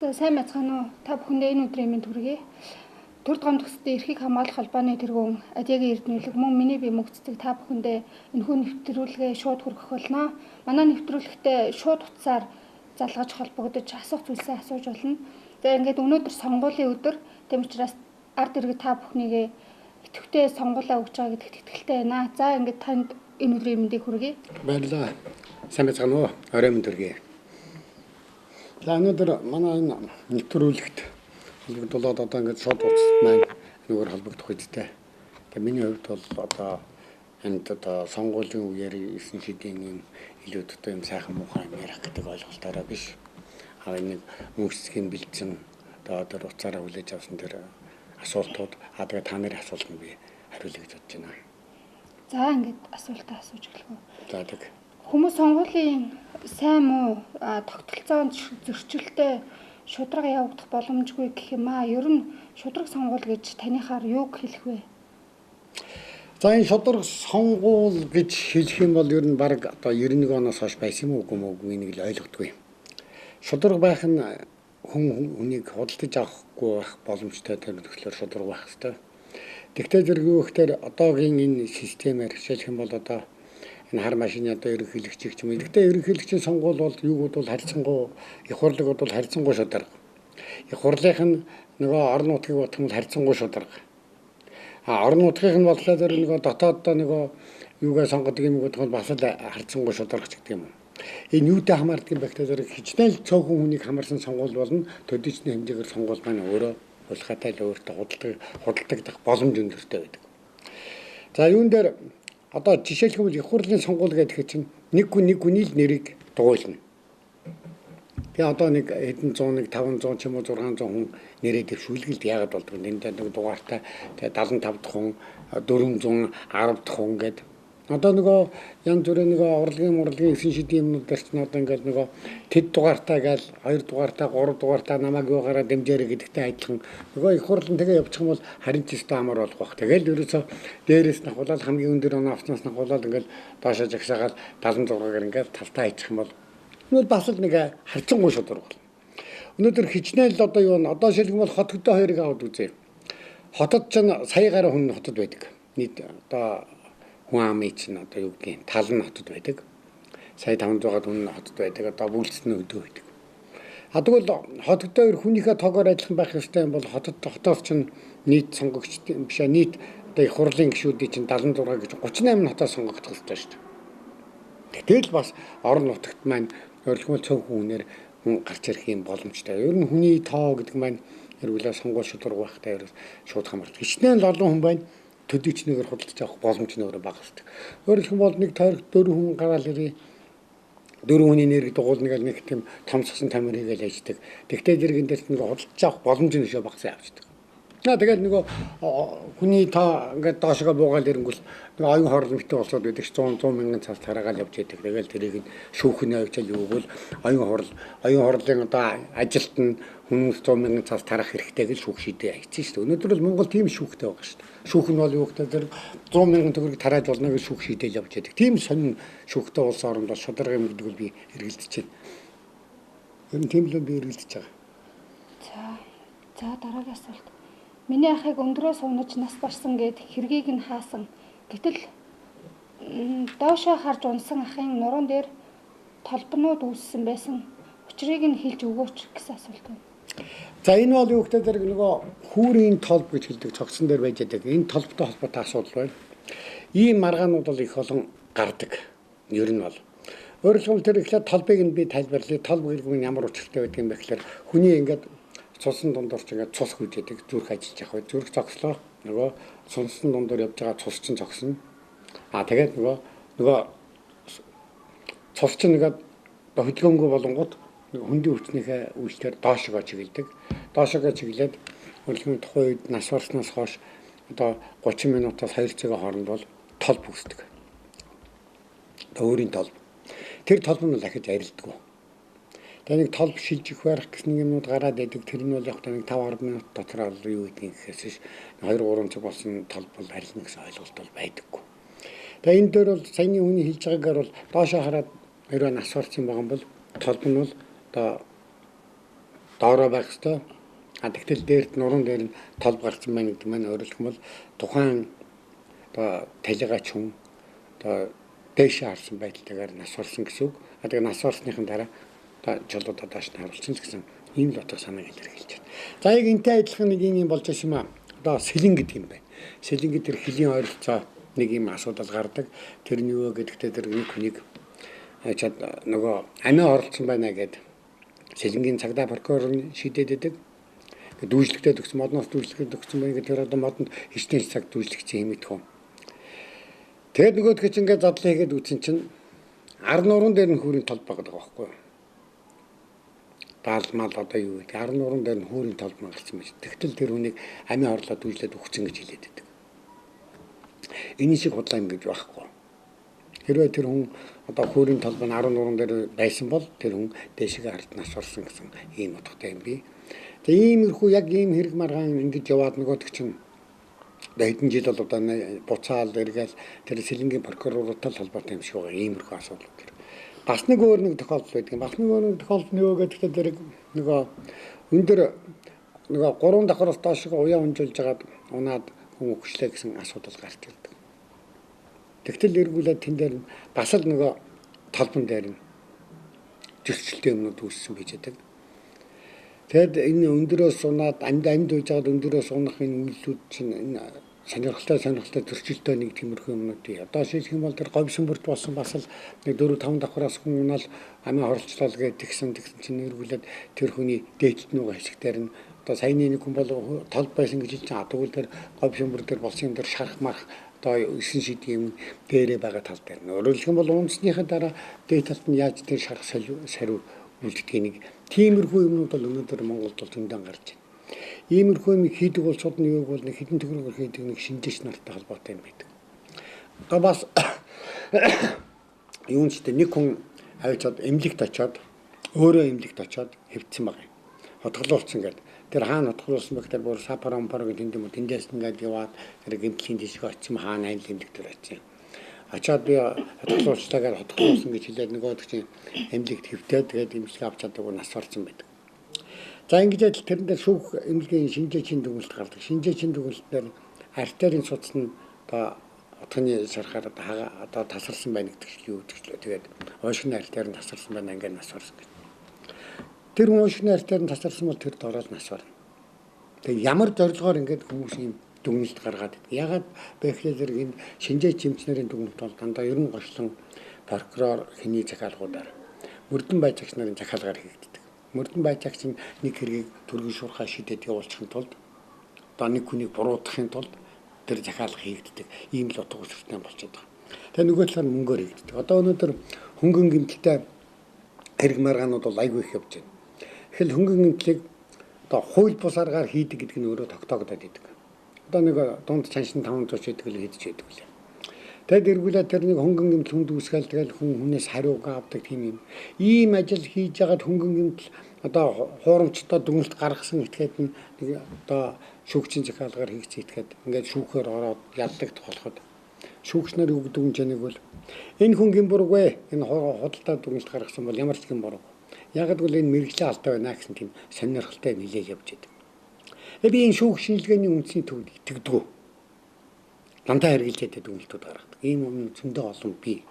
За сайн байцгаана уу? Та бүхэндээ энэ өдрийн мэнд хүргэе. 4 дугаар төгсдөө эрхийг хамгаалах холбооны тэргүүн Адягийн эрдэнэлэг мөн миний бие мөгцдөг та бүхэндээ энэхүү нэвтрүүлгээ шууд хүргэх болно. Манай нэвтрүүлэгтээ шууд утсаар залгаж холбогдож асуух зүйлсээ асууж болно. За ингээд өнөөдөр сонгуулийн өдөр. Тэм учраас ард иргэд та бүхнийгээ идэвхтэй сонгуулаа өгч байгаа гэдэгт итгэлтэй байна. За ингээд танд энэ өдрийн мэндийг хүргэе. Баярлалаа. Сайн байцгаана уу? Орой мэнд хүргэе. За өнөөдөр манай энэ нэвтрүүлэгт холбогдуулаад одоо ингээд шууд утас маань нүгээр холбогдох үедтэй. Тэгээ миний хувьд бол одоо энд одоо сонгуулийн үеэр 9 шидийн юм илүүд одоо юм сайхан муухай юм ярих гэдэг ойлголтоороо биш. Нэг мөнгөсгийн бэлдсэн одоо уцаараа хүлээж авсан тэр асуултууд тэгээ та нарын асуултанд би хариулъя гэж бодож байна. За ингээд асуултаа асууж эхлэх үү. За тэг. Хүмүүс сонгуулийн сайн муу тогтолцоонд зөрчилтэй шударга явагдах боломжгүй гэх юм аа. Ер нь шударга сонгуул гэж танихаар юуг хэлэх вэ? За энэ шударга сонгуул гэж хэлэх юм бол ер нь баг одоо 91 оноос хойш байсан юм уу үгүй энийг л ойлгохгүй. Шударга байх нь хүнийг худалдаж авахгүй байх боломжтой төлөвлөлөөр шударга байх хэрэгтэй. Тэгтээ зэрэг юу гэхээр одоогийн энэ системээр хэлэх юм бол одоо энэ хар машины одоо ерөнхийлөгчийг ч юм уу. Гэхдээ ерөнхийлөгчийн сонгуул бол юугууд бол харьцангуй их хурлыг бол харьцангуй шударга. Их хурлынх нь нөгөө орон нутгийг бодох юм бол харьцангуй шударга. Орон нутгийн нь бодлоо зэрэг нөгөө дотооддоо нөгөө юугаа сонгодог юм бодох нь бас л харьцангуй шударгач гэдэг юм. Энэ юутай хамаардаг юм бэ гэхээр зэрэг хичнээн цөөхөн хүнийг хамарсан сонгуул болно. Төдийчний хэмжээгээр сонгуул маань өөрөө улхаатай л өөртөө худалдагдах боломж өндөртэй байдаг. За юун дээр одоо жишээлбэл их хурлын сонгуул гэдэг чинь нэг хүний л нэрийг дугуйлна. Тэгээ одоо нэг хэдэн 100, 500 ч юм уу 600 хүн нэрээ дэвшүүлгэлд яагаад болдгоо энэ нэг дугаартай тэгээ 75 дахь хүн 410 дахь хүн гэдэг. Одоо нөгөө янз бүрийн нөгөө урлагийн 9 шидийн юмнууд дээр чинь одоо ингээд нөгөө тэд дугаартай гээл 2 дугаартай 3 дугаартай намайг юугаараа дэмжээрэй гэдэгтэй адилхан нөгөө их хурлын тэгээ явчих юм бол харин ч өстой амар болох бах. Тэгэл ерөөсө дээрээс нь хулаад хамгийн өндөр оноо авснаас нь хулаад ингээд доошоо жагсаагаад 76-аар ингээд талтаа хийчих юм бол энэ бас л нэг харьцангуй шударга болно. Өнөөдөр хичнээн л одоо юу н одоо шилхэн бол хот хөдөө хоёрыг аваад үзье. Хотод ч сая гаруй хүн хотод байдаг. Нийт одоо хүн амын чинь одоо юу гэдгийг тал нь хотод байдаг. Сая 500-аад хүн хотод байдаг. Одоо бүлцэн өдөө байдаг. Тэгвэл хот хөдөө хүнийхээ тоогоор адилхан байх ёстой юм бол хотоос чинь нийт сонгогч биш нийт одоо их хурлын гишүүдийн чинь 76 гэж 38 хотоос сонгогдох ёстой шүү дээ. Тэгэл бас орон нутагт маань өөрөлдмөл цөөхөн хүнээр хүн гарч ирэх юм боломжтой. Ер нь хүний тоо гэдэг маань эргүүлээ сонгуул шударга байхтай ерөөс шууд хамаардаг. Хичнээн л олон хүн байна. Төдийчнийгээр худалдаж авах боломж нь өөрөө бага хэвчээ. Өөрөлдөх юм бол нэг тойрог 4 хүн гараал ирээ. 4 хүний нэрийг дугуулна гэл нэг тийм томсгсон тамир хийгээл ажилладаг. Тэгтээ зэрэгэн дээр нэг худалдаж авах боломж нь өшөө багасаа авчдаг. Тэгээд нөгөө хүний тоо ингээд доошоо буугаал ирэнгүүл нөгөө оюун хорлол мэтэн болсод байдаг 100 мянган цаас тараагаал явж байдаг. Тэгэл тэрийг нь шүүхнээ авчаал юугвал оюун хорлолын одоо ажилт нь хүмүүс 100 мянган цаас тарах хэрэгтэй гэж шүүх шийдээ хийсэн шүү дээ. Өнөөдөр бол Монгол тийм шүүхтэй байгаа шүү дээ. Шүүх нь бол юу гэхээр зэрэг 100 мянган төгрөг тарааж болно гэж шүүх шийдэл явж байдаг. Тийм сонин шүүхтэй улс оронд бол шударга юм гэдэг нь би эргэлдэж байна. Ер нь тийм л би эргэлдэж байгаа. За дараагийн асуулт. Миний ахыг өндрөө сунаж нас барсан гэд хэргийг нь хаасан. Гэтэл доошоо харж унсан ахын нуруунд дээр толбонууд үүссэн байсан. Учрыг нь хэлж өгөөч гэсэн асуулт байна. За энэ бол юу гэдэг зэрэг нөгөө хүүрийн толб гэж хэлдэг цогцсон дээр байж байгаа. Энэ толбтой холбоотой асуудал байна. Ийм маргаанууд бол их олон гардаг. Ер нь бол. Өөрөлдвөл тэр ихлээр толбыг нь би тайлбарлая. Толб гэдэг нь ямар учиртай байдаг юм бэ гэхээр хүний ингээд цусан дундуур ч ингээд цус хүйдэдэг зүрх ажиллаж явах. Зүрх зогслоо. Нөгөө цусан дундуур явж байгаа цус чинь зогсно. Тэгээд нөгөө цус чинь ингээд хөдөлгөөнгүй болонгууд хөндийн өвчнийхээ үйлчлэр доошогоо чиглэдэг. Доошогоо чиглээд хөдөлгөөний тухайн үед нас барснаас хойш одоо 30 минутаас 2 цагийн хооронд бол толб үүсдэг. Өөрийн толб. Тэр толб нь дахиж арилддаг. Тэгээ нэг толб шилж их барах гэсэн юмнууд гараад байдаг. Тэр нь бол яг нэг 5-10 минут дотор юу гэдгийг гэхээс 2-3 цаг болсон толб бол арилна гэсэн ойлголт бол байдаггүй. Тэгээ энэ дээр бол саяны хүний хэлж байгаагаар бол доошоо хараад өөрөө нас барсан байгаа юм бол толб нь бол одоо доороо байх ёстой. Тэгтэл дээрт нуруунд дээр нь толб гарсан байна гэдэг маань өөрөлдөх юм бол тухайн одоо талигач хүн одоо дээшээ харсан байдалтайгаар нас орсон гэсэн үг. Тэгээ нас орсныхан дараа одоо жолоодоо доош нь харуулсан л гэсэн ийм л утга санааг илэрхийлж байна. За яг энтэй адилхан нэг юм болж байгаа юм аа. Одоо сэлэн гэдэг юм байна. Сэлэн гэдэг тэр хөлийн ойролцоо нэг юм асуудал гардаг. Тэр нь юу гэдэгтээ тэр нэг хүнийг чад нөгөө амиа оролцсон байна гэд сэлэнгийн цагдаа прокурор нь шийдээд идэг. Дүүжлэгтэй төгсөн модноос дүүжлэхэд төгсөн байна гэдэг тэр одоо модонд хичнээн цаг дүүжлэгч юм идэх юм. Тэгээд нөгөөдгөө чи ингээд задлаа хийгээд үтсэн чинь ар нуруунд дээр нь хүүрийн толб байгаа байхгүй юу? Даалмал одоо юу гэдэг ар нуруунд дээр нь хүүрийн толб гарсан байж. Тэгтэл тэр хүнийг амиа орлоод дүүжлээд өгсөн гэж хэлээд идэг. Энэ шиг худлаа юм гэж байхгүй. Хэрвээ тэр хүн одоо хүүрийн толб нь ар нуруунд дээр байсан бол тэр хүн дээшгээ хартнаас орсон гэсэн ийм утгатай юм би. Тэгээ иймэрхүү яг ийм хэрэг маргаан ингэж яваад нөгөөдөг чинь хэдэн жил бол одоо буцаал эргээл тэр сэлэнгийн прокурортой холбоотой юм шиг байгаа иймэрхүү асуудал гэр. Бас нэг өөр нэг тохиолдол байдаг. Бас нэг өөр нэг тохиолдол нь юу гэдэгт тэр нөгөө өндөр нөгөө 3 давхраас доош уяа унжуулж хагаад унаад хүн өгчлээ гэсэн асуудал гарч ирдэг. Тэгтэл эргүүлээд тэн дээр бас л нөгөө толбон дээр нь зөрчилтэй юмнууд үүссэн байж байдаг. Тэгэд энэ өндөрөөс унаад амьд үйж байгаад өндөрөөс унах энэ үйлдүүд чинь энэ сонирхолтой төрчлөлтөө нэг тиймэрхүү юмнуудыг одоо шийдэх юм бол тэр говьсон бүрт болсон бас л нэг 4-5 давхраас хүн унаал амиа хорлцлоо гэж тэгсэн чинь эргүүлээд тэр хүний дээдлт нүг хэсэгтэр нь одоо саяны нэг хүн бол толб байсан гэж хэлж байгаа. Тэгвэл тэр говьсон бүр дээр болсон юм дээр шарах марах одоо 9 шидийн юм дээрээ байгаа тал дээр нь өөрөлдөх юм бол унцныхаа дараа дээд талд нь яаж тэр шарах сариу үлддгийг нэг тиймэрхүү юмнууд бол өнөөдөр Монголд бол зөндөн гарч байна. Иймэрхүү юм хийдэг улсууд нь юу бол нэг хэдэн төгрөгөөр хийдэг нэг шинжээч нартай холбоотой юм байдаг. Одоо бас юун ч нэг хүн авчиад эмнэлэгт очиод өөрөө эмнэлэгт очиод хэвдсэн байгаа юм. Хотголуулсан гэдэг. Тэр хаана хотголуулсан бэ гэхээр бүр сапарампар гэдэг юм уу тэндээс ингээд яваад тэр гэмтлийн жишг очсон хаана айл эмнэлэгт очсон. Ачаад би хотголуулцлагаар хотголуулсан гэж хэлээд нөгөөд чинь эмнэлэгт хэвтээд тэгээд эмчилгээ авч чадаагүй нас орсон байдаг. За ингэж адил тэрэн дээр шүүх эмнэлгийн шинжээчийн дүгнэлт гардаг. Шинжээчийн дүгнэлт дээр артерийн судас нь одоо отгоны сархаар одоо тасарсан байна гэдэг шиг юу гэдэгчлээ. Тэгээд уушгины артер нь тасарсан байна ингээд нас орсон гэж. Тэр уушгины артер нь тасарсан бол тэр дороод нас орно. Тэгээд ямар зорилгоор ингээд хүмүүс юм дүгнэлт гаргаад байдаг. Ягаад бэхлээр энэ шинжээч эмчнэрийн дүгнэлт бол дандаа ер нь гошлон прокурор хэний захиалгуудаар мөрдөн байцаагч нарын захиалгаар хийгддэг. Мөрдөн байцаагч нэг хэргийг түргэн шуурхай шидэд явуулчихын тулд одоо нэг хүнийг буруутгахын тулд тэр захиалга хийгддэг. Ийм л утга учиртай болчиход байгаа. Тэгээ нөгөө талаар мөнгөөр хийгддэг. Одоо өнөөдөр хөнгөн гэмтэлтэй хэрэг маргаанууд бол айгүй их явж байна. Эхэл хөнгөн гэмтлийг одоо хууль бус аргаар хийдэг гэдэг нь өөрөө тогтоогдоод идэг. Одоо нэг дунд чаншин 500 шийдэг л хийдэж байдаг үлээ. Тэгэд эргүүлээд тэр нэг хөнгөн гэмтэл хүнд үүсгээл тэгэл хүнээс хариуг авдаг тийм юм. Ийм ажил хийж ягаад хөнгөн гэмтэл одоо хуурамчтай дүгнэлт гаргасан этгээд нэг одоо шүүгчийн захиалгаар хийгдсэн этгээд ингээд шүүхээр ороод ялдагт болоход шүүгч нар юу гэдэг юм чаныг бол энэ хүн гэмбургүй энэ худалдаа дүгнэлт гаргасан бол ямар ч гэмбург. Ягд бол энэ мэрэгжлийн алдаа байна гэсэн тийм сонирхолтой нэлээд явж идэг. Би энэ шүүх шинжилгээний үндсийн төвд итгэдэг. Дандаа хэрэгжилжээд дүгнэлтүүд гаргадаг. Ийм юм зөндөө олон бий.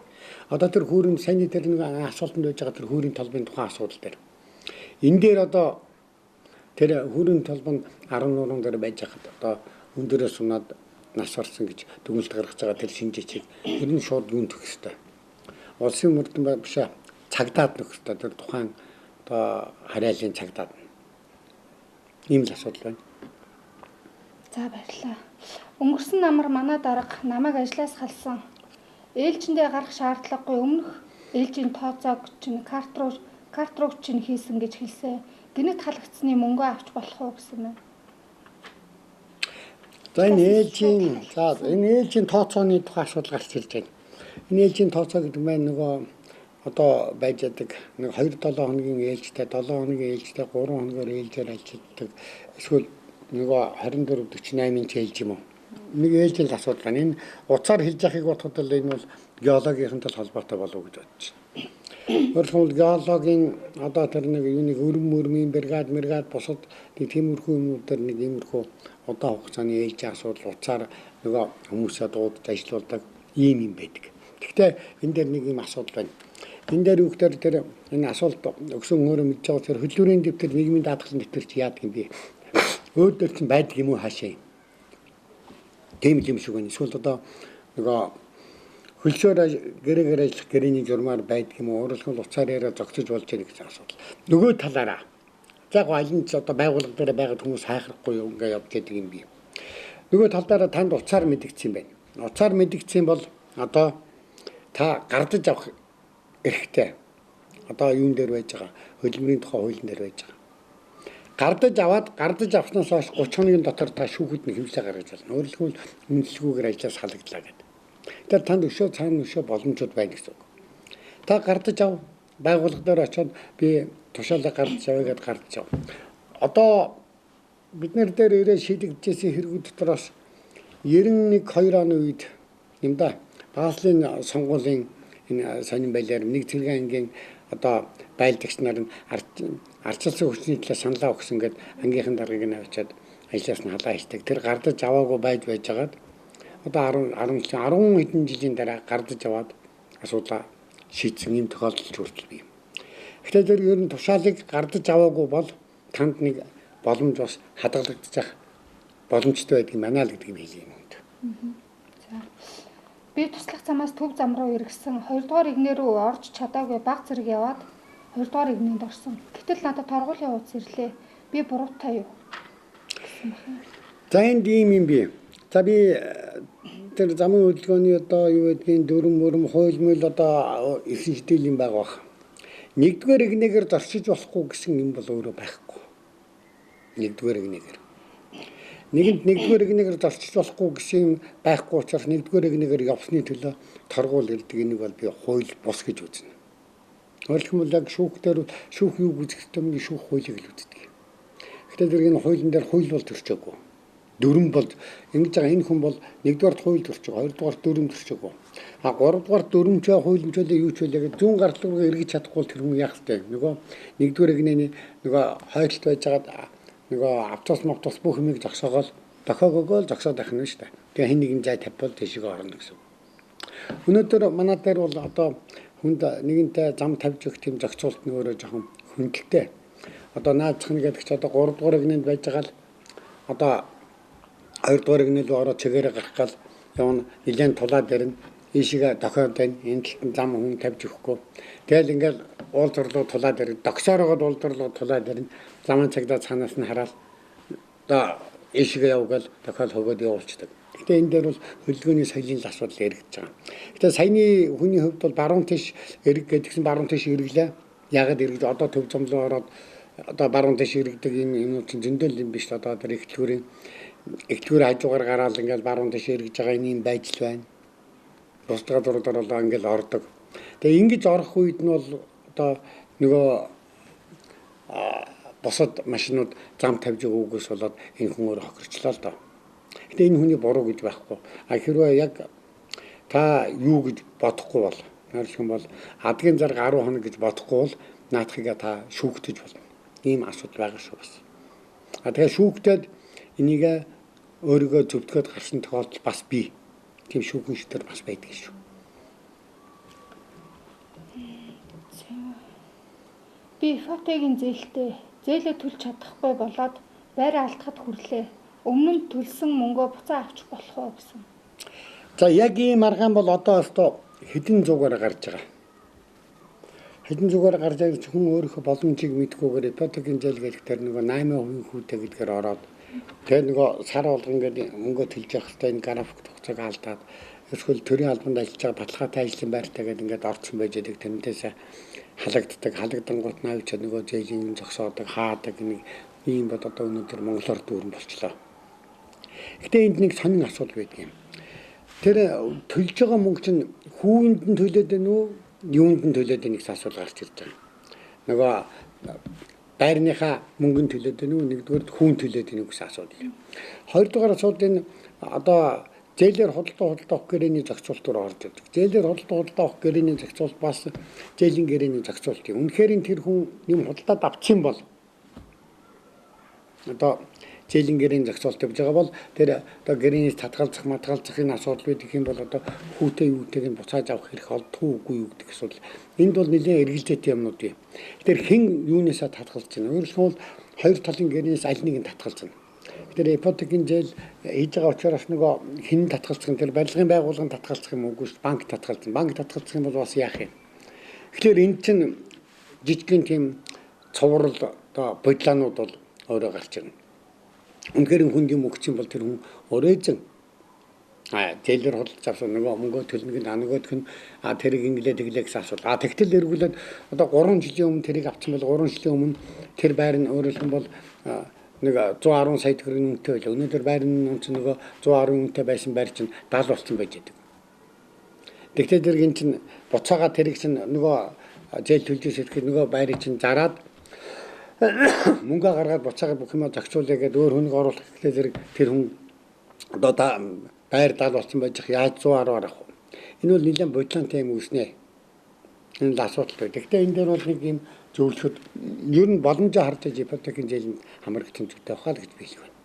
Одоо тэр хүүрийн саяны тэр нэг асуултанд байж байгаа тэр хүүрийн толбын тухайн асуудал дээр. Энэ дээр одоо тэр хүүрийн толбон 13 дээр байж хахад одоо өндөрөөс унаад нас орсон гэж дүгнэлт гаргаж байгаа тэр шинжээчийг ер нь шууд юунд төгөх ёстой. Улсын мөрдөн биш цагдаад нөх ёстой тэр тухайн одоо хараалын цагдаад. Ийм л асуудал байна. За баярлалаа. Өнгөрсөн намар манай дарга намайг ажлаас халсан. Ээлжиндээ гарах шаардлагагүй өмнөх ээлжийн тооцоог чинь карт руу чинь хийсэн гэж хэлсэн. Гинэт халагдсны мөнгөө авч болох уу гэсэн мэн. За энэ ээлжийн тооцооны тухай асуудал гарч ирж байна. Энэ ээлжийн тооцоо гэдэг маань нөгөө одоо байж байгаа нэг 2-7 хоногийн ээлжтэй, 7 хоногийн ээлжтэй, 3 хоногоор ээлжээр ажилладаг. Эсвэл нөгөө 24-48-ын ээлж юм уу? Нэг ээлжийн асуудал байна. Энэ уцаар хэлж яхийг бодоход л энэ бол геологийнхэнтэй холбоотой болов уу гэж бодож байна. Өөрөлдвөл геологийн одоо тэр нэг юуник өрмийн бригад босод нэг тиймэрхүү юмнууд төр нэг иймэрхүү удаан хугацааны ээлжийн асуудал уцаар нөгөө хүмүүсээ дуудаж ажиллаулдаг ийм юм байдаг. Гэхдээ энэ дээр нэг юм асуудал байна. Энэ дээр юу гэхээр тэр энэ асуулт өгсөн өөрөө мэдж байгаа тэр хөдөлмөрийн дэвтэр нийгмийн даатгалын дэвтэр чи яадаг юм бэ? Өөр чинь байдаг юм уу хаашаа? Тийм юм шиг байна. Эсвэл одоо нөгөө хөлсөөр гэрээгээр ажиллах гэрээний журмаар байдаг юм уу? Өөрөлдвөл уцаар яриа зогсож болж байгаа гэсэн асуудал. Нөгөө талаараа яг аль нь ч одоо байгууллага дээр байгаа хүмүүс хайхрахгүй юу ингээ явж байдаг юм би. Нөгөө талдаараа танд уцаар мэдгдсэн байна. Уцаар мэдгдсэн бол одоо та гардаж авах эрхтэй. Одоо юун дээр байж байгаа? Хөдөлмөрийн тухай хуулийн дээр байж байгаа. Гардаж авснаас хойш 30 хоногийн дотор та шүүхэд нэг хэмжээ гаргаж байна. Өөрөлдвөл үнэлэлгүйгээр ажиллаж халагдлаа гэдэг. Тэгэхээр танд цаана боломжууд байна гэсэн үг. Та гардаж ав, байгууллага дээр очиод би тушаалаа гардаж авъя гэдээ гардаж ав. Одоо бид нар дээр ирээ шийдэгдэжсэн хэрэгүүд дотроос 91-2 оны үед юм да. Бааслын сонгуулийн энэ сонин байлаар нэг цэргийн ангийн одоо байлдагч нар нь арчилсан хүчний төлөө саналаа өгсөн гэд ангийнхан даргаыг нь авчиад ажлаас нь халаа хийдэг. Тэр гардаж аваагүй байжгаад одоо 10 хэдэн жилийн дараа гардаж аваад асуудлаа шийдсэн юм тохиолдол хүртэл бий. Тэгэхээр тэр ер нь тушаалыг гардаж аваагүй бол танд нэг боломж бас хадгалагдчих боломжтой байдаг юм байна л гэдгийг хэлье юм. За. Би туслах замаас төв зам руу эргэсэн 2 дугаар игнээ рүү орж чадаагүй баг зэрэг яваад 2 дугаар игнэнд орсон. Гэтэл надад торгуулийн хуудас ирлээ. Би буруутай юу? За энэ ийм юм би. За би тэр замын хөдөлгөөний одоо юу гэдгийг дүрм хууль мөл одоо их шийдэл юм байгаа бах. Нэгдүгээр игнэгээр зорчиж болохгүй гэсэн юм бол өөрөө байхгүй. Нэгдүгээр игнэгээр. Нэгдүгээр игнэгээр зорчиж болохгүй гэсэн юм байхгүй учраас нэгдүгээр игнэгээр явсны төлөө торгуул ирдэг энийг бол би хууль бус гэж үзнэ. Өөрөлдвөл яг шүүх юу үзэх юм бэ? Шүүх хуулийг л үздэг. Гэхдээ тэр энэ хуулийн дээр хууль бол төрчөөгүй. Дүрм бол ингэж байгаа энэ хүн бол нэгдүгээр хууль төрчих, хоёрдугаар дүрм төрчихгүй. А гуравдугаар дүрмчээ хуулимчлээ юу ч үлээ гэж зүүн гарт руу эргэж чадахгүй тэр хүн яах вэ? Нөгөө нэгдүгээр игнэний нөгөө хойдолд байжгаад нөгөө автобус бүх юмыг зогсоогоол дохиогоогоо л зогсоод байх нь шүү дээ. Тэгээ хин нэгэн зай тавьбал тийшээ орно гэсэн. Өнөөдөр манай дээр бол одоо хүнд нэгэнтээ зам тавьж өгөх тийм зохицуулт нь өөрөө жоохон хүндэлтэй. Одоо наадах нь гэдэг чи одоо 3 дугаар игнэнд байж байгаа л одоо 2 дугаар игнэл рүү ороод цэгээрээ гарах гал явна нэлээд тулаад ирнэ. Ийшээ дохиод байна. Энэ талд зам хүн тавьж өгөхгүй. Тэгэл ингээл уулзварлуу тулаад ирнэ. Догсоорогод уулзварлуу тулаад ирнэ. Замын цагдаа цаанаас нь хараад одоо ийшээ явгаал дохиол хөгөөд явуулчихдаг. Гэтэ энэ дээр бол хөдөлгөөний соёлын асуудал яригдж байгаа. Гэтэ саяны хүний хувьд бол баруун тийш эрэг гэдгсэн баруун тийш эрэглээ. Ягаад эргэж одоо төв зам руу ороод одоо баруун тийш эрэгдэг энэ юмнууд чинь зөндөл юм биш одоо тэр эхлүүр хажуугаар гараад ингээл баруун тийш эргэж байгаа энэ юм байж л байна. Бусдаа дурдаар болоо ингээл ордог. Тэгээ ингэж орох үед нь бол одоо нөгөө босод машинууд зам тавьж өгөөгөөс болоод энэ хүн өөр хохирчлоо л доо. Гэтэ энэ хүний буруу гэж байхгүй. А хэрвээ яг та юу гэж бодохгүй бол нэршгүй бол адгийн зарга 10 хоног гэж бодохгүй бол наадахыгаа та шүүгтэж болно. Ийм асуудал байгаа шүү бас. А тэгээ шүүгтээд энийг өөрийгөө зөвтгөхөд гарсан тохиолдол бас бий. Тийм шүүхэн шүтэр бас байдаг шүү. Би фотогийн зээлээ төлж чадахгүй болоод байраа алдахад хүрлээ. Өмнө нь төлсөн мөнгөө буцаа авчих болох уу гэсэн. За яг ийм арга бол одоо хэдэн зуугаар гарч байгаа. Хэдэн зуугаар гарч байгаа ч хүн өөрийнхөө боломжийг мэдгүйгээр фотогийн зээл гэдэг тэр нөгөө 8% хүүтэй гэдгээр ороод тэгээ нөгөө сар болгон гэдэг мөнгөө төлж явах хэрэгтэй энэ график хугацааг алдаад эсвэл төрийн албанд ажиллаж байгаа баталгаатай ажлын байртаа гэдэг ингээд орцсон байж байгаа тэрнээс халагдангууд нь авчиад нөгөө зээлийн зогсоодог хаадаг нэг ийм бод одоо өнөөдөр монголоор дүүрэн болчлоо. Гэтэ энд нэг сонин асуудал байдаг юм. Тэр төлж байгаа мөнгө чинь хүүнд нь төлөөд байна уу, юунд нь төлөөд байна гэсэн асуудал гарч ирж байгаа. Нөгөө байрныхаа мөнгөнд төлөөд байна уу, нэгдүгээр хүүнд төлөөд байна уу гэсэн асуудал юм. Хоёрдугаар асуудал энэ одоо зээлээр худалдаа авах гэрээний зохицуулт руу орж ирдэг. Зээлээр худалдаа авах гэрээний зохицуулт бас зээлийн гэрээний зохицуулт юм. Үнэхээр тэр хүн юм худалдаад авчих юм бол одоо зээлийн гэрээний зохицуулт явж байгаа бол тэр одоо гэрээнээс татгалзах энэ асуудал үүдэх юм бол одоо хүүтэй юутэйг нь буцааж авах хэрэг олдгүй үгүй юу гэдэг асуудал. Энд бол нэлээд эргэлзээтэй юмнууд юм. Тэр хэн юунесаа татгалж байна? Өөрөлдвөл хоёр талын гэрээнээс аль нэг нь татгалж байна. Тэр ипотекийн зээл хийж байгаа учраас нөгөө хэн татгалзах юм тэр барилгын байгууллагын татгалзах юм уугүй шүү. Банк татгалзах. Банк татгалзах юм бол бас яах юм? Тэгэхээр энэ чинь жижигхэн тийм цуврал одоо бодлоонууд бол өөрөө гарч ирнэ. Үнэхээр хүнд юм өгч юм бол тэр хүн өөрөө эзэн. Зээлээр худалдаж авсан нөгөө мөнгө төлнөг нь нөгөөх нь тэрийг инглээ тэглээ гэсэн асуудал. Тэгтэл эргүүлээд одоо 3 жилийн өмнө тэрийг авсан бол 3 жилийн өмнө тэр байр нь өөрөлдөх юм бол нэг 110 сая төгрөгийн үнэтэй байлаа. Өнөөдөр байр нь ч нөгөө 110 үнэтэй байсан байр чинь 70 болсон байж байгаа. Тэгтээ тэр гин чинь буцаага тэрийг чинь нөгөө зээл төлжөөс ирэхэд нөгөө байрыг чинь зараад мөнгө гаргаад буцаага бүх юм зохицуулъя гэдэг өөр хүнийг оруулах гэхлээр тэр хүн одоо байр 70 болсон байж яаж 110-аар авах вэ? Энэ бол нэлээд бодлонтой юм үүснэ. Энэ л асуудал байна. Гэхдээ энэ дээр бол нэг юм зөвлөхөд ер нь боломжоо харж иж ипотекийн зээлийн хамрах тэмцэгтэй байхаа л гэж би хэлэх байна.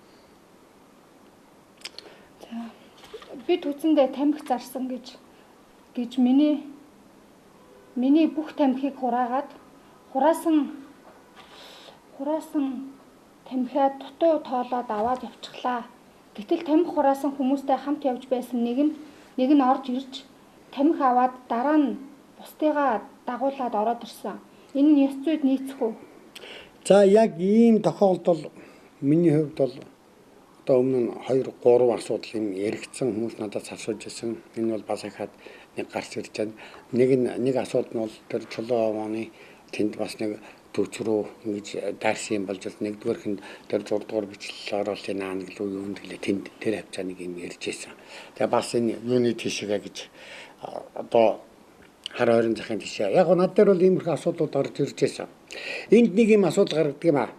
За би түүцэндээ тамхи зарсан гэж миний бүх тамхиг хураагаад хураасан тамхиа дутуу тоолоод аваад явчихлаа. Гэтэл тамхи хураасан хүмүүстэй хамт явж байсан нэг нь орж ирж тамхи аваад дараа нь бусдыгаа дагуулад ороод ирсэн. Энэ нь ёс зүйд нийцэх үү? За яг ийм тохиолдол миний хувьд бол одоо өмнө нь 2 3 асуудал юм яригдсан хүмүүс надад асууж ирсэн. Энэ бол бас ахаад нэг гарч ирж байна. Нэг асуудал нь бол тэр чулуу овооны тэнд бас нэг түүч рүү ингэж даарсан юм болж нэгдүгээр нь тэр 6 дугаар бичлэл оруулалтын аанаг руу юунд гэлээ тэнд тэр хавцааныг юм ярьж байсан. Тэгээ бас энэ юуны тийшээ гэж одоо хар ойрын захын тийшээ. Яг над дээр бол иймэрхүү асуудлууд орж ирж байсан. Энд нэг юм асуудал гаргадаг юм аа.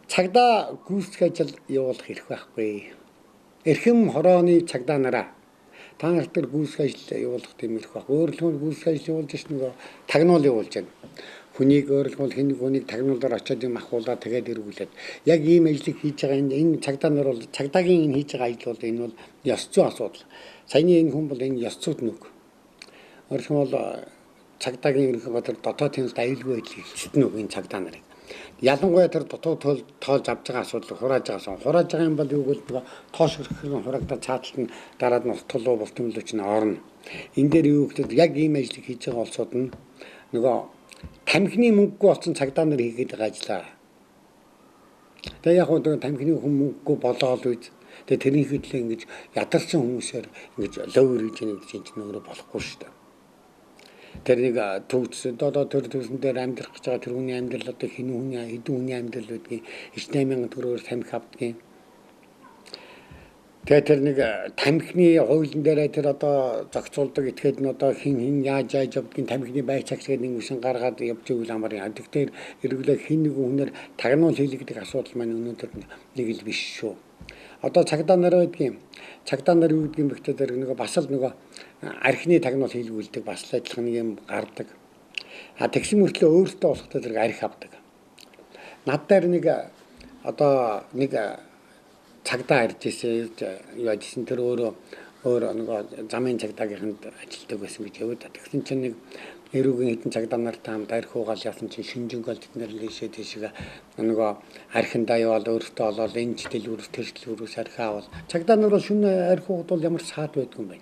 Цагдаа гүйцэтгэх ажил явуулах хэрэг байхгүй. Эрхэм хорооны цагдаа нараа та нарт тэр гүйцэтгэх ажил явуулах тийм хэрэг байхгүй. Өөрөлдөө гүйцэтгэх ажил явуулж ш нөгөө тагнуул явуулж байна. Хүнийг өөрөлдвөл хүнийг тагнуулаар очиод юм ахуулаад тэгээд эргүүлээд яг ийм ажлыг хийж байгаа энэ цагдаа нар бол цагдаагийн энэ хийж байгаа ажил бол энэ бол ёс зүйн асуудал. Саяны энэ хүн бол энэ ёс зүйд нүг. Өөрөлдвөл цагдаагийн ерөнхий тэр дотоод тэнэлт аюулгүй байдлыг хэлсэн үг энэ цагдаа нарыг. Ялангуяа тэр дотоод тоолж авч байгаа асуудал хурааж байгаа юм бол юу гэдэг тоош хөрхөн хураагдаад цааталт нь дараад нь утгалуу бултамлууч нь орно. Энэ дээр юу гэдэг яг ийм ажлыг хийж байгаа улсууд нь нөгөө тамхины мөнгөгүй болсон цагдаа нар хийгээд байгаа ажиллаа. Тэгээ яг хөө тамхины хүн мөнгөгүй болоод үз. Тэгээ тэрний хөдлөө ингэж ядарсан хүмүүсээр ингэж ловер гэж нэг чинь өөрөө болохгүй шүү дээ. Тэр нэг төвчсөн одоо тэр төвсөн дээр амьдрах гэж байгаа тэр хүний амьдрал одоо хэдэн хүний амьдрал байдгийг 8,000 төгрөгөөр тамхи авдгийг. Тэгээ тэр нэг тамхины хуулийн дээр тэр одоо зохицуулдаг этгээд нь одоо хин яаж явдгийг тамхины байцаагч гэдэг нэг үсэн гаргаад явж ивэл амар яа. Тэгэхээр эргэлээ хин нэг хүнээр тагнуул хийлгдэг асуудал маань өнөөдөр нэг л биш шүү. Одоо цагдаа нар байдгийн. Цагдаа нар юу гэдгийг бэхтэй тэр нэг бас л нөгөө архины тагнуул хийлгүүлдэг бас л адилхан нэг юм гардаг. Тэгсэн мөртлөө өөртөө болохтой зэрэг арх авдаг. Над дээр нэг одоо нэг цагдаа ирж ирсэн юу ажсэн тэр өөр нэг замын цагдаагийнханд ажилладаг байсан гэж яваад. Тэгсэн чинь нэг эрүүгийн хэдэн цагдаа нартай хамт арх уугаал явсан чинь шинжэнгөл тэднэр лээшээ тийшээ нөгөө архиндаа яваад өөртөө олоод энэ дэлгүүрс тэр дэлгүүрс арх авал цагдаа нар бол шөнө арх уугдвал ямар саад байдгүй юм бэ.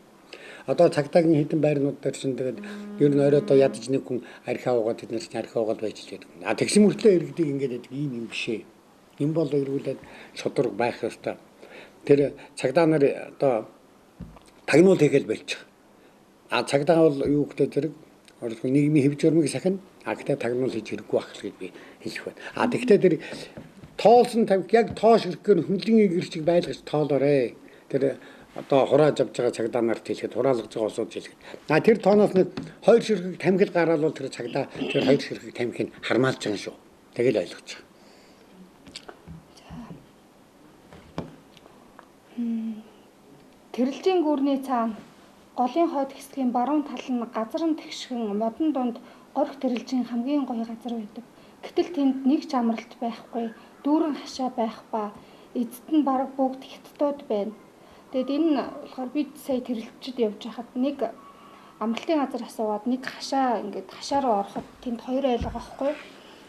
Одоо цагдаагийн хэдэн байрнууд дээр чинь тэгээд ер нь оройдоо ядаж нэг хүн арх уугаад тэднэр чинь арх уугаад байж л байдаг. Тэгсэн мөртлөө иргэдэг ингээд ийм юм бишээ. Энэ бол эргүүлээд шудраг байх ёстой. Тэр цагдаа нар одоо тагнуул хийгээл болчих. Цагдаа бол юу гэдэг зэрэг өөрөлдөө нийгмийн хэв журмыг сахина. Гэхдээ тагнуул хийж хэрэггүй байх гэж би хэлэх байна. Тэгвэл тэр тоолсон тамхи яг тоош өргөөр хүнлэн игэрчиг байлгаж тоолоорой. Тэр одоо хурааж авч байгаа цагдаа нарт хэлэхэд хураалгаж байгаа улсууд хэлэхэд. Тэр тооноос нэг 2 ширхэг тамхил гараад бол тэр цагдаа тэр 2 ширхэг тамхиг хармаалж байгаа шүү. Тэгэл ойлгож байгаа. Тэрэлжийн гүүрний цаана голын хойд хэсгийн баруун тал нь газар нь тэгшгэн модон дунд горх тэрэлжийн хамгийн гоё газар байдаг. Гэтэл тэнд нэг ч амралт байхгүй, дүүрэн хашаа байх ба эцэд нь бараг бүгд хятадууд байна. Тэгэд энэ болохоор бид сая тэрэлжид явж байхад нэг амралтын газар асуугаад нэг хашаа ингээд хашаа руу ороход тэнд хоёр айлга байхгүй.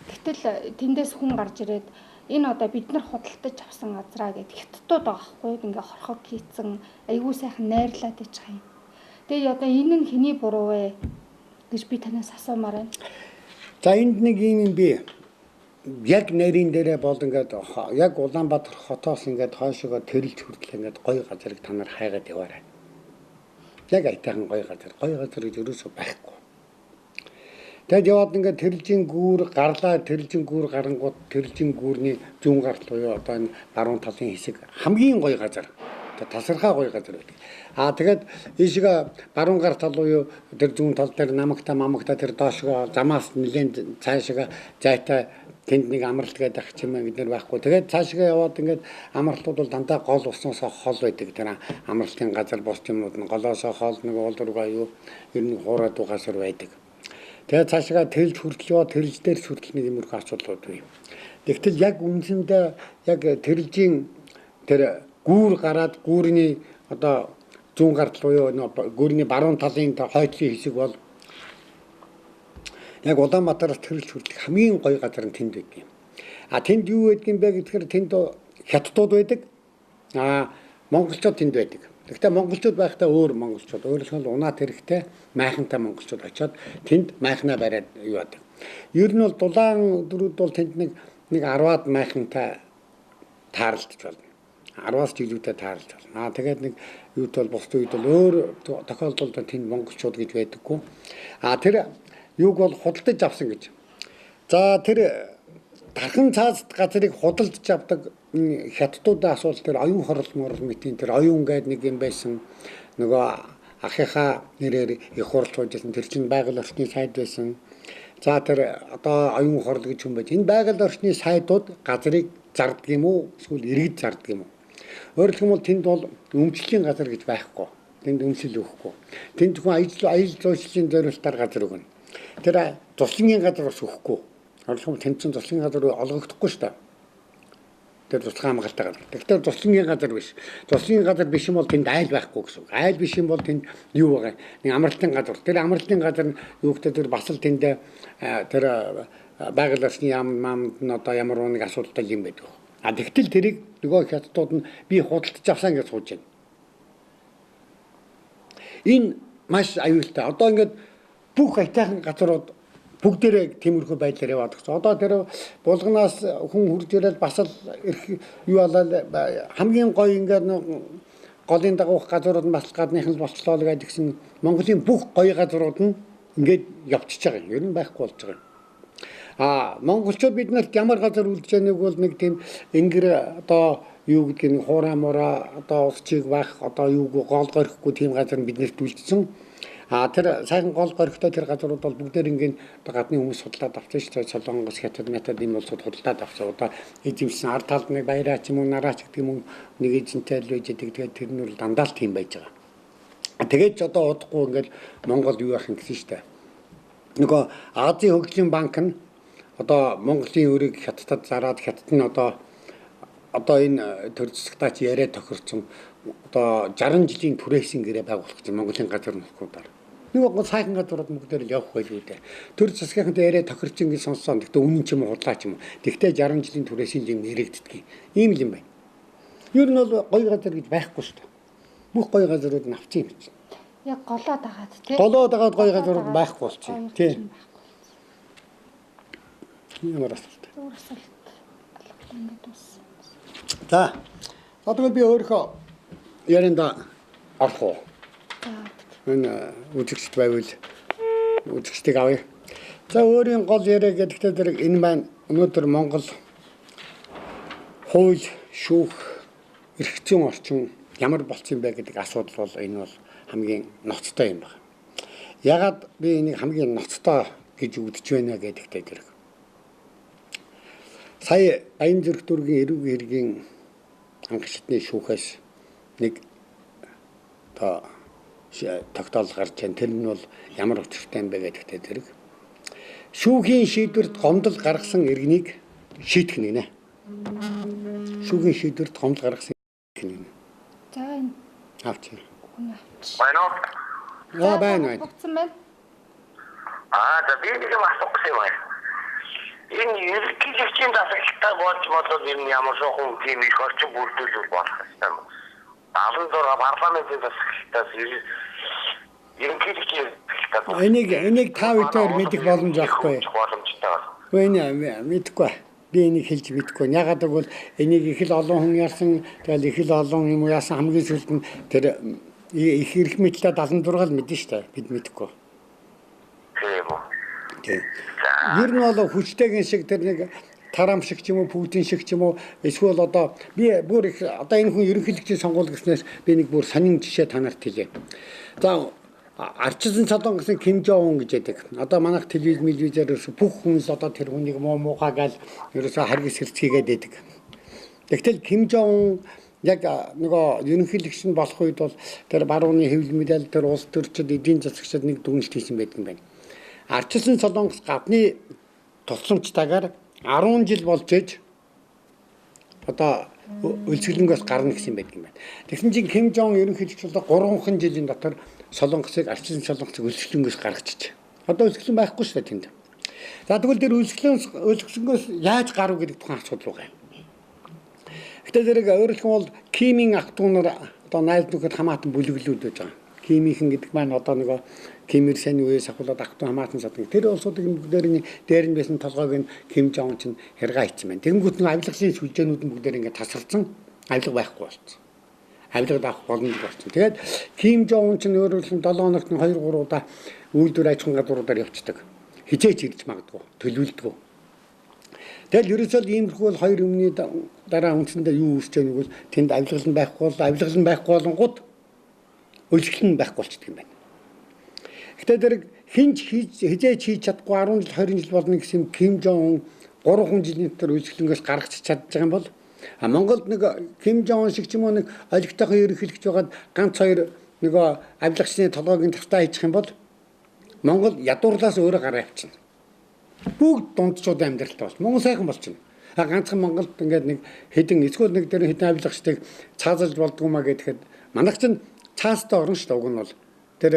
Гэтэл тэндээс хүн гарч ирээд энэ одоо бид нар худалдаж авсан газраа гэд хятадууд байгаа байхгүй. Ингээ хорхог хийцэн айгүй сайхан найрлаад иж байгаа юм. Тэгээ одоо энэ нь хэний буруу вэ гэж би танаас асуумаар байна. За энд нэг юм би яг нарийн дээрээ бол ингээд яг Улаанбаатар хотоос ингээд хойшоогоо тэрэлж хүртэл ингээд гоё газрыг та нар хайгаад яваарай. Яг айтайхан гоё газар гэж ерөөсөө байхгүй. Тэгэд яваад ингээд тэрэлжийн гүүр гарлаа, тэрэлжийн гүүр гарангууд тэрэлжийн гүүрний зүүн гарт буюу одоо энэ баруун талын хэсэг хамгийн гоё газар. Тасархаа гоё газар байдаг. Тэгээд ийшээ баруун гарт тал буюу тэр зүүн тал дээр намагта тэр доошгоо замаас нэлээд цаашгаа зайтай тэнд нэг амралт гэдэг ах чимээ бид нар байхгүй. Тэгээд цаашгаа яваад ингээд амралтууд бол дандаа гол усноосоо хол байдаг. Тэр амралтын газар бос юмнууд нь голоосоо хол нэг уулдургаа юу ер нь хуураад угаасаар байдаг. Тэгээд цаашгаа тэрэлж хүртэл яваа тэрэлж дээр хүртэл нэг юмрх асуудлууд бий. Тэгтэл яг үндсэндээ яг тэрэлжийн тэр гүүр гараад гүүрний одоо зүүн гарт буюу гүүрний баруун талын хойдлын хэсэг бол яг Улаанбаатараас тэрэлж хүртэл хамгийн гоё газар нь тэнд байдаг юм. Тэнд юу байдаг юм бэ гэхээр тэнд хятадууд байдаг. Монголчууд тэнд байдаг. Гэхдээ монголчууд байхдаа өөр монголчууд өөрөлдөл унаат хэрэгтэй майхантай монголчууд очиод тэнд майхнаа бариад юу яадаг. Ер нь бол дулаан дөрүүд бол тэнд нэг 10-аад майхантай таарлаж байна. 10-аас жилүүтэй таарлаж байна. Тэгээд нэг юут бол бусд үед бол өөр тохиолдолд тэнд монголчууд гэж байдаггүй. Тэр юуг бол худалдаж авсан гэж. За тэр дархан цаазд газрыг худалдаж авдаг хятадуудын асуулт тэр оюун хорол мөрөлмитийн тэр оюун гээд нэг юм байсан. Нөгөө ахыхаа нэрээр их хурлж хуужсэн тэр чинь байгаль орчны сайд байсан. За тэр одоо оюун хорол гэж юм байж. Энэ байгаль орчны сайдууд газрыг зардаг юм уу? Эсвэл иргэд зардаг юм уу? Өөрөлдөх юм бол тэнд бол өмчлөлийн газар гэж байхгүй. Тэнд өмсөл өгөхгүй. Тэнд хүн аял зуучлалын зорилтоор газар өгнө. Тэр туслангийн газар бас өгөхгүй. Өөрөлдөх тэнд чинь туслангийн газар олгогдохгүй шүү дээ. Тэр туслан хамгаалтай газар. Тэгэхээр туслангийн газар биш. Туслангийн газар биш юм бол тэнд айл байхгүй гэсэн үг. Айл биш юм бол тэнд юу байгаа? Нэг амралтын газар. Тэр амралтын газар нь юу гэдэг тэр бас л тэнд тэр байгаль орчны яамд нь одоо ямар нэг асуудалтай юм байдаг. Тэгтэл тэрийг нөгөө хятадууд нь би худалдаж авсан гэж сууж байна. Энэ маш аюултай. Одоо ингээд бүх айтайхан газрууд бүгдээрээ тиймэрхүү байдлаар яваад гисэн. Одоо тэр булганаас хүн хурж ирээд бас л юу болоо хамгийн гоё ингээд голын дагуух газрууд нь бас гадных нь болчлоо л гэсэн Монголын бүх гоё газрууд нь ингээд явчихж байгаа юм. Ер нь байхгүй болж байгаа юм. Монголчууд биднэрт ямар газар үлдэж байгааг бол нэг тийм ингэр одоо юу гэдгийг хуурай мураа одоо усчиг байх одоо юу гол горихгүй тийм газар биднэрт үлдсэн. Тэр сайхан гол горихтой тэр газрууд бол бүгдээр ингээд гадны хүмүүс судлаад авсан шүү дээ. Солонгос, Хятад, Метад ийм улсууд худалдаад авсан. Одоо эзэмсэн ард талд нэг баяраа ч юм уу нараач гэдэг юм уу нэг эзэнтэй л байж тэгээд тэр нь бол дандаа л тийм байж байгаа. Тэгээд ч одоо удахгүй ингээд Монгол юу яах юм гэсэн шүү дээ. Нөгөө Азийн хөгжлийн банк нь одоо Монголын өрийг хятадд зараад хятад нь одоо энэ төр засагтаач яриа тохирсон одоо 60 жилийн түрээсэн гэрээ байгуулах гэж Монголын газар нөхцөлөөр. Нэг гол сайхан газрууд бүгдээр л явах байлгүй дээ. Төр засгийнхэнтэй яриа тохирчин гэж сонссон. Гэхдээ үнэн ч юм уу худлаа ч юм уу. Тэгтээ 60 жилийн түрээсэн юм нэрэгддэг. Ийм л юм байна. Ер нь бол гоё газар гэж байхгүй шүү дээ. Бүх гоё газрууд нь авчих юм чинь. Яг голоод агаад тий. Голоод агаад гоё газрууд байхгүй болчих. Тий. Ямар асуулт. Өөр асуулт. Ингээд ус. За. Одоо би өөрөө ярианда орох уу? Энэ үзэгчд байвал үзэгчдийг авъя. За өөрийн гол яриа гэдэгтээ тэр энэ маань өнөөдөр Монгол хууль, шүүх, эрх зүйн орчин ямар болцсон бэ гэдэг асуудал бол энэ бол хамгийн ноцтой юм байна. Ягаад би энийг хамгийн ноцтой гэж үзэж байна гэдэгтээ тэр. Сая Баян зүрх дүүргийн эрүүг хэргийн анх шатны шүүхээс нэг одоо тогтоол гарч байна. Тэр нь бол ямар учиртай юм бэ гэдэгтэй зэрэг. Шүүхийн шийдвэрт гомдол гаргасан иргэнийг шийдэх нэ. Шүүхийн шийдвэрт гомдол гаргасан иргэнийг. За энэ авч. Байна уу? Байна. Бүгдсэн байна. За би нэг юм асуух гэсэн юм байна. Энэ ерөнхийлөгчийн засаглалтаа болж болоод ер нь ямар шохон тийм их орчин бүрдүүлэл болох юм. 76 парламентын засаглалтаас ерөнхийлөгчийн засаглалтаа энийг та бүхэн мэдэх боломж авахгүй. Боломжтой байна. Үгүй мэдгүй. Би энийг хэлж мэдгүй. Ягаад гэвэл энийг их л олон хүн ярьсан. Тэгэл их л олон юм яасан хамгийн сүүлд нь тэр их эрх мэдлээ 76 л мэдэн штэ. Бид мэдгүй. Тийм үү. Тийм. Ер нь бол хүчтэйгэн шиг тэр нэг Тарам шиг ч юм уу, Путин шиг ч юм уу, эсвэл одоо би бүр их одоо энэ хүн ерөнхийлөгчийн сонгуул гэснээр би нэг бүр сонин жишээ танарт хэлье. За арчилсан цолон гэсэн Ким Жон гэж яддаг. Одоо манайх телевизээр бүх хүмүүс одоо тэр хүнийг муухай гал ерөөсө харгас хэрцгийгээд байдаг. Тэгтэл Ким Жон яг нөгөө ерөнхийлөгч нь болох үед бол тэр барууны хэвлэл мэдээлэл тэр улс төрчид эдийн засагчид нэг дүгнэлт хийсэн байдаг юм байна. Арчилсан цолонгос гадны тусламжтайгаар 10 жил болж ээж одоо үлсгэлэнгээс гарна гэсэн байдаг юм байна. Тэгсэн чинь Ким Жон ерөнхийлөгч бол 3 жилийн дотор солонгосыг арчилсан солонгосыг үлсгэлэнгээс гаргачих. Одоо үлсгэлэн байхгүй шүү дээ тэнд. За тэгвэл тэр үлсгэлэнгээс яаж гарав гэдэг тухайн асуудал байгаа юм. Гэтэ зэрэг өөрөлдөн бол Кимийн ах トゥ нар одоо найз нөхөд хамаатан бүлэглүүд байж байгаа. Кимийнхэн гэдэг маань одоо нөгөө Ким Ир Сений үеэс ахуулаад ах トゥ хамаатан садаг. Тэр улсуудын бүгдээрийн дээр нь байсан толгойг нь Ким Жон ч хэрга хийсэн байна. Тэнгүүт нь авилгалын сүлжээнүүд нь бүгдээр ингээд тасарсан. Авилга байхгүй болчихсон. Авилгад авах боломжтой болчихсон. Тэгээд Ким Жон ч өөрөлдөн 7 хоногт нь 2-3 удаа үйлдвэр аж ахуйн гадууруудаар явцдаг. Хизээч ирж магадгүй, төлөвлөдгөө. Тэгэл ерөөсөө иймэрхүү бол хоёр өмнөний дараа үндсэндээ юу үүсэж байгааг бол тэнд авилгал нь байхгүй болонгууд үлсгэлэн байхгүй болчихдөг юм байна. Гэтэ зэрэг хинч хизээч хийж чадахгүй 10 жил 20 жил болно гэсэн Ким Жон 3 жилийн дотор үлсгэлэнгээс гаргачих чадж байгаа юм бол Монголд нэг Ким Жон шиг ч юм уу нэг олигтойхон ерөнхийлөгч байгаад ганц хоёр нөгөө авилгачны толгойг тавтаа хийчих юм бол Монгол ядуурлаас өөрөө гараа явчихна. Бүгд дундчуудын амьдралтай бол Монгол сайхан болчихно. Ганцхан Монголд ингээд нэг хэдэн эсвэл нэг дээр хэдэн авилгачдыг цаазалж болдгоо маа гэхэд манайх чинь цаастай орно шүү дээ. Уг нь бол тэр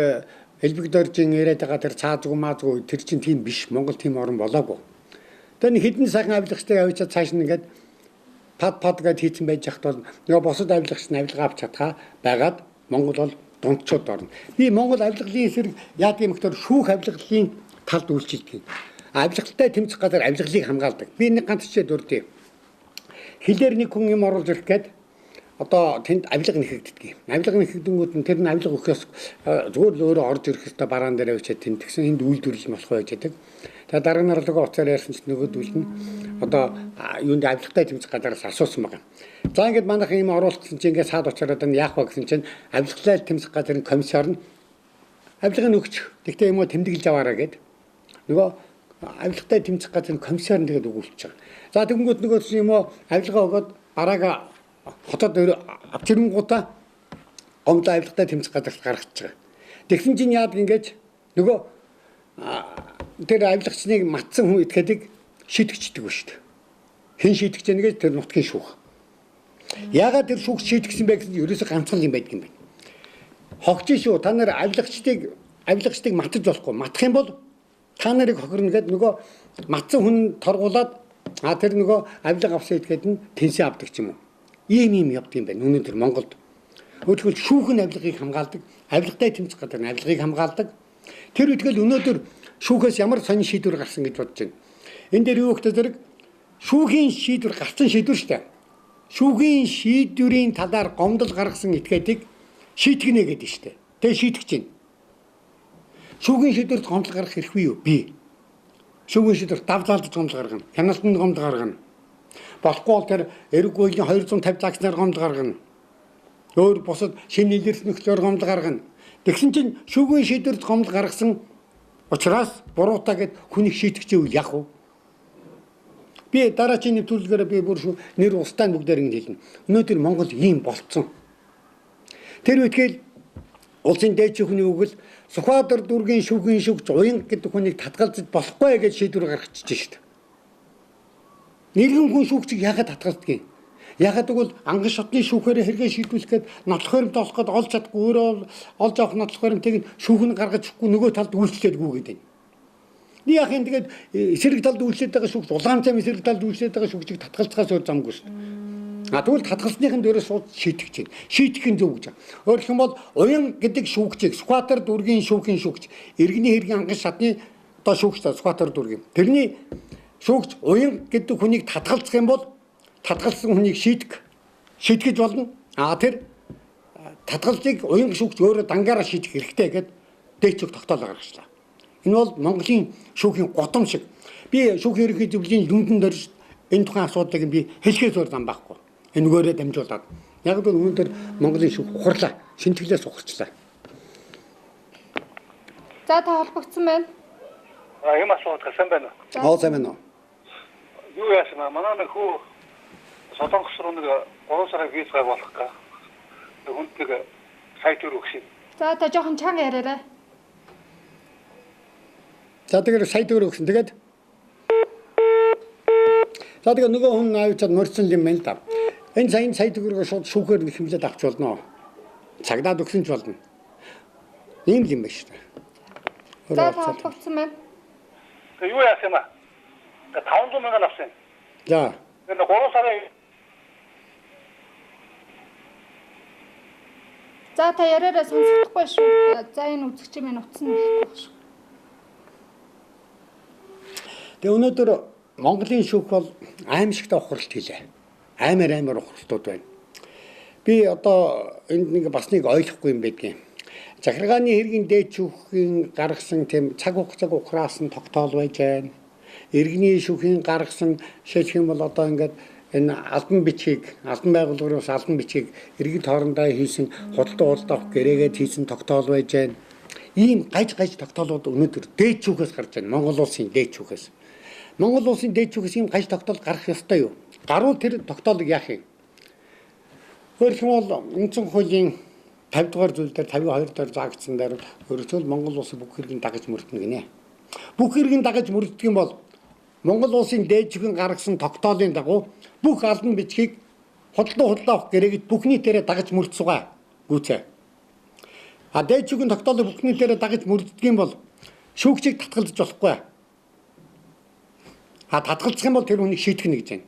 элбэг доржин яриад байгаа тэр цаазгүй маазгүй тэр чинь тийм биш. Монгол тийм орн болоогүй. Тэр нэг хэдэн сайхан авилгачтай явж цааш нь ингээд пад гэд хийцэн байж хат бол нөгөө босод авилгач нь авилгаа авч чадхаа байгаад Монгол бол дундчууд орно. Би Монгол авилгалын эсрэг яадаг юм гэхээр шүүх авилгалын талд үйлчилдэг. Авилгалтай тэмцэх газар авилгалыг хамгаалдаг. Би нэг ганц жишээ дурдъя. Хилээр нэг хүн юм оруулж ирэх гээд одоо тэнд авилга нэхэгддэг. Авилга нэхэгдэнгүүд нь тэр нь авилга өгөхөөс зүгээр л өөрөө орж ирэх хэвээр бараан дээр авчиад тэнд тэгсэн энд үйлдвэрлэл болох байж байдаг. Тэгээ дараа нь орлогоо уцаар ярьсан чинь нөгөөдөл нь одоо юунд авилгатай тэмцэх газараас асуусан байгаа. За ингээд манайх юм оруулсан чинь ингээд саад очоод яах вэ гэсэн чинь авилгалтай тэмцэх газрын комиссар нь авилгыг өгч тэгтээ юм уу тэмдэглэж аваараа гэд нөгөө авилгатай тэмцэх газрын комиссар нь тэгээд өгүүлчих. За тэгэнгүүт нөгөө юм уу авилгаа өгөөд бараага хотод авч ирэнгуудаа гомдоо авилгатай тэмцэх газарт гаргачих. Тэгсэн чинь яадаг ингэж нөгөө тэр авилгачныг матсан хүн итгэдэг шийдэгчдэг ба шүү дээ. Хэн шийдэж яах гэж тэр нутгийн шүүх. Яагаад тэр шүүх шийдгсэн бэ гэсэн ерөөсө ганцхан юм байдаг юм байна. Хогч шүү та нар авилгачдыг матаж болохгүй. Матах юм бол та нарыг хохирно гэдэг нөгөө матсан хүн торгуулад тэр нөгөө авилга авсан этгээд нь тэнцэн авдаг ч юм уу. Ийм явд юм байна. Өнөөдөр Монголд өөрөлдөл шүүх нь авилгыг хамгаалдаг, авилгатай тэмцэх газар нь авилгыг хамгаалдаг. Тэр үтгэл өнөөдөр шүүхээс ямар сонин шийдвэр гарсан гэж бодож байна. Энэ дээр юу гэхээр зэрэг шүүхийн шийдвэр гарсан шийдвэр шүү дээ. Шүүхийн шийдвэрийн талаар гомдол гаргасан этгээдийг шийтгэнэ гэдэг шүү дээ. Тэгээ шийтгэж байна. Шүүхийн шийдвэрт гомдол гаргах хэрэггүй юу? Би. Шүүхийн шийдвэрт давлаалж гомдол гаргана. Хяналтанд гомдол гаргана. Болохгүй бол тэр эрэг гүйлийн 250 загснаар гомдол гаргана. Өөр бусад шинэ нийлэрс нөхцөөр гомдол гаргана. Тэгсэн чинь шүүхийн шийдвэрт гомдол гаргасан учраас буруутаа гэд хүнийг шийтгэж ивэл яах вэ? Би дараагийн нэвтрүүлгээр би бүр нэр устаа бүгдээр ингэ хэлнэ. Өнөөдөр Монгол ийм болцсон. Тэр үтгэл улсын дээд шүүхний үгэл Сүхбаатар дүүргийн шүүхийн шүүгч уянга гэдэг хүнийг татгалзаж болохгүй гэж шийдвэр гаргачихжээ шүү дээ. Нэгэн хүн шүүгчийг яагаад татгалздаг юм? Яагаад гэвэл анган шатны шүүхээрээ хэрэгээ шийдвүүлэхэд нотлох баримт олоход олж чадахгүй өөрөө олж авах нотлох баримтыг шүүх нь гаргаж өгөхгүй нөгөө талд үйлчлээд гүгээд байна. Нэг яхин тэгээд эсрэг талд үйлчлээд байгаа шүүгч улаан цам эсрэг талд үйлчлээд байгаа шүүгчийг татгалзахаас өөр замгүй шүү дээ. Тэгвэл татгалзныхын дээрээ шууд шийдэх чинь. Шийдэх нь зөв гэж. Өөрөөр хэлбэл уян гэдэг шүүгчийг Сүхбаатар дүүргийн шүүхийн шүүгч иргэний хэргийн анган шатны одоо шүүгч Сүхбаатар дүүргийн. Тэрний шүүгч уян гэдэг хүнийг татгалзах юм бол татгалсан хүнийг шийтгэж болно. Тэр татгалзыг уян шүүгч өөрөө дангаараа шийдэх хэрэгтэй гэдэг дээчиг тогтоолоо гаргачлаа. Энэ бол Монголын шүүхийн гудам шиг. Би шүүхийн ерөнхий зөвлөлийн дүндэн дөрж энэ тухайн асуудлыг би хэлхээс өөр зам байхгүй. Энэгээрээ дамжуулаад. Яг л өнөөдөр Монголын шүүх ухарлаа. Шинтгэлээс ухарчлаа. За та холбогдсон байна. Юм асуух гэсэн байна. Сайн байна уу? Юу яасан аа? Манай нэг хүү Солонгос руу нэг 3 сарын виз гаргуулах га. Хүнд нэг сайт руу өгсөн. За та жоохон чанга яриарай. За тэгээд сайт руу өгсөн. Тэгээд нөгөө хүн авчаад морьсон юм байна л да. Энэ сайт руу шууд шүүхээр хэмлээд авч болно. Цагдаад өгсөн ч болно. Ийм юм байна шүү дээ. За та холбогдсон байна. Юу яасан юм аа? 500 мянган авсан. За. Тэгээд 3 сарын За та яриараа сонсохгүй шүү. За энэ үзэгч минь утсан нь болохгүй шүү. Тэгээ өнөөдөр Монголын шүүх бол аимшигтай ухралт хийлээ. Амар ухралтууд байна. Би одоо энд нэг бас нэг ойлгохгүй юм байдгийн. Захиргааны хэргийн дээд шүүхийн гаргасан тийм цаг хугацааг ухраасан тогтоол байж байна. Иргэний шүүхийн гаргасан шийдэх юм бол одоо ингээд энэ албан бичгийг, албан байгууллагаас албан бичгийг иргэд хоорондоо хийсэн худалдаа авах гэрээгээд хийсэн тогтоол байж байна. Ийм гаж тогтоолууд өнөөдөр дээд шүүхээс гарч байна. Монгол улсын дээд шүүхээс. Монгол улсын дээд шүүхээс ийм гаж тогтоол гарах ёстой юу? Гаруул тэр тогтоолыг яах юм? Хуулийн үндсэн хуулийн 50 дугаар зүйл дээр 52 дээр заагдсан дээр өөрөлдөл Монгол улсын бүх хэргийг дагаж мөрдөнө гинэ. Бүх хэргийг дагаж мөрддөг юм бол Монгол улсын дээд шүүхийн гаргасан тогтоолын дагуу бүх албан бичгийг худалдаа авах гэрээгэд бүх нийтээрээ дагаж мөрдсугаа гүцээ. Дээд шүүхийн тогтоолыг бүх нийтээрээ дагаж мөрддөг юм бол шүүгчийг татгалзаж болохгүй. Татгалзах юм бол тэр хүнийг шийдэх нь гэж байна.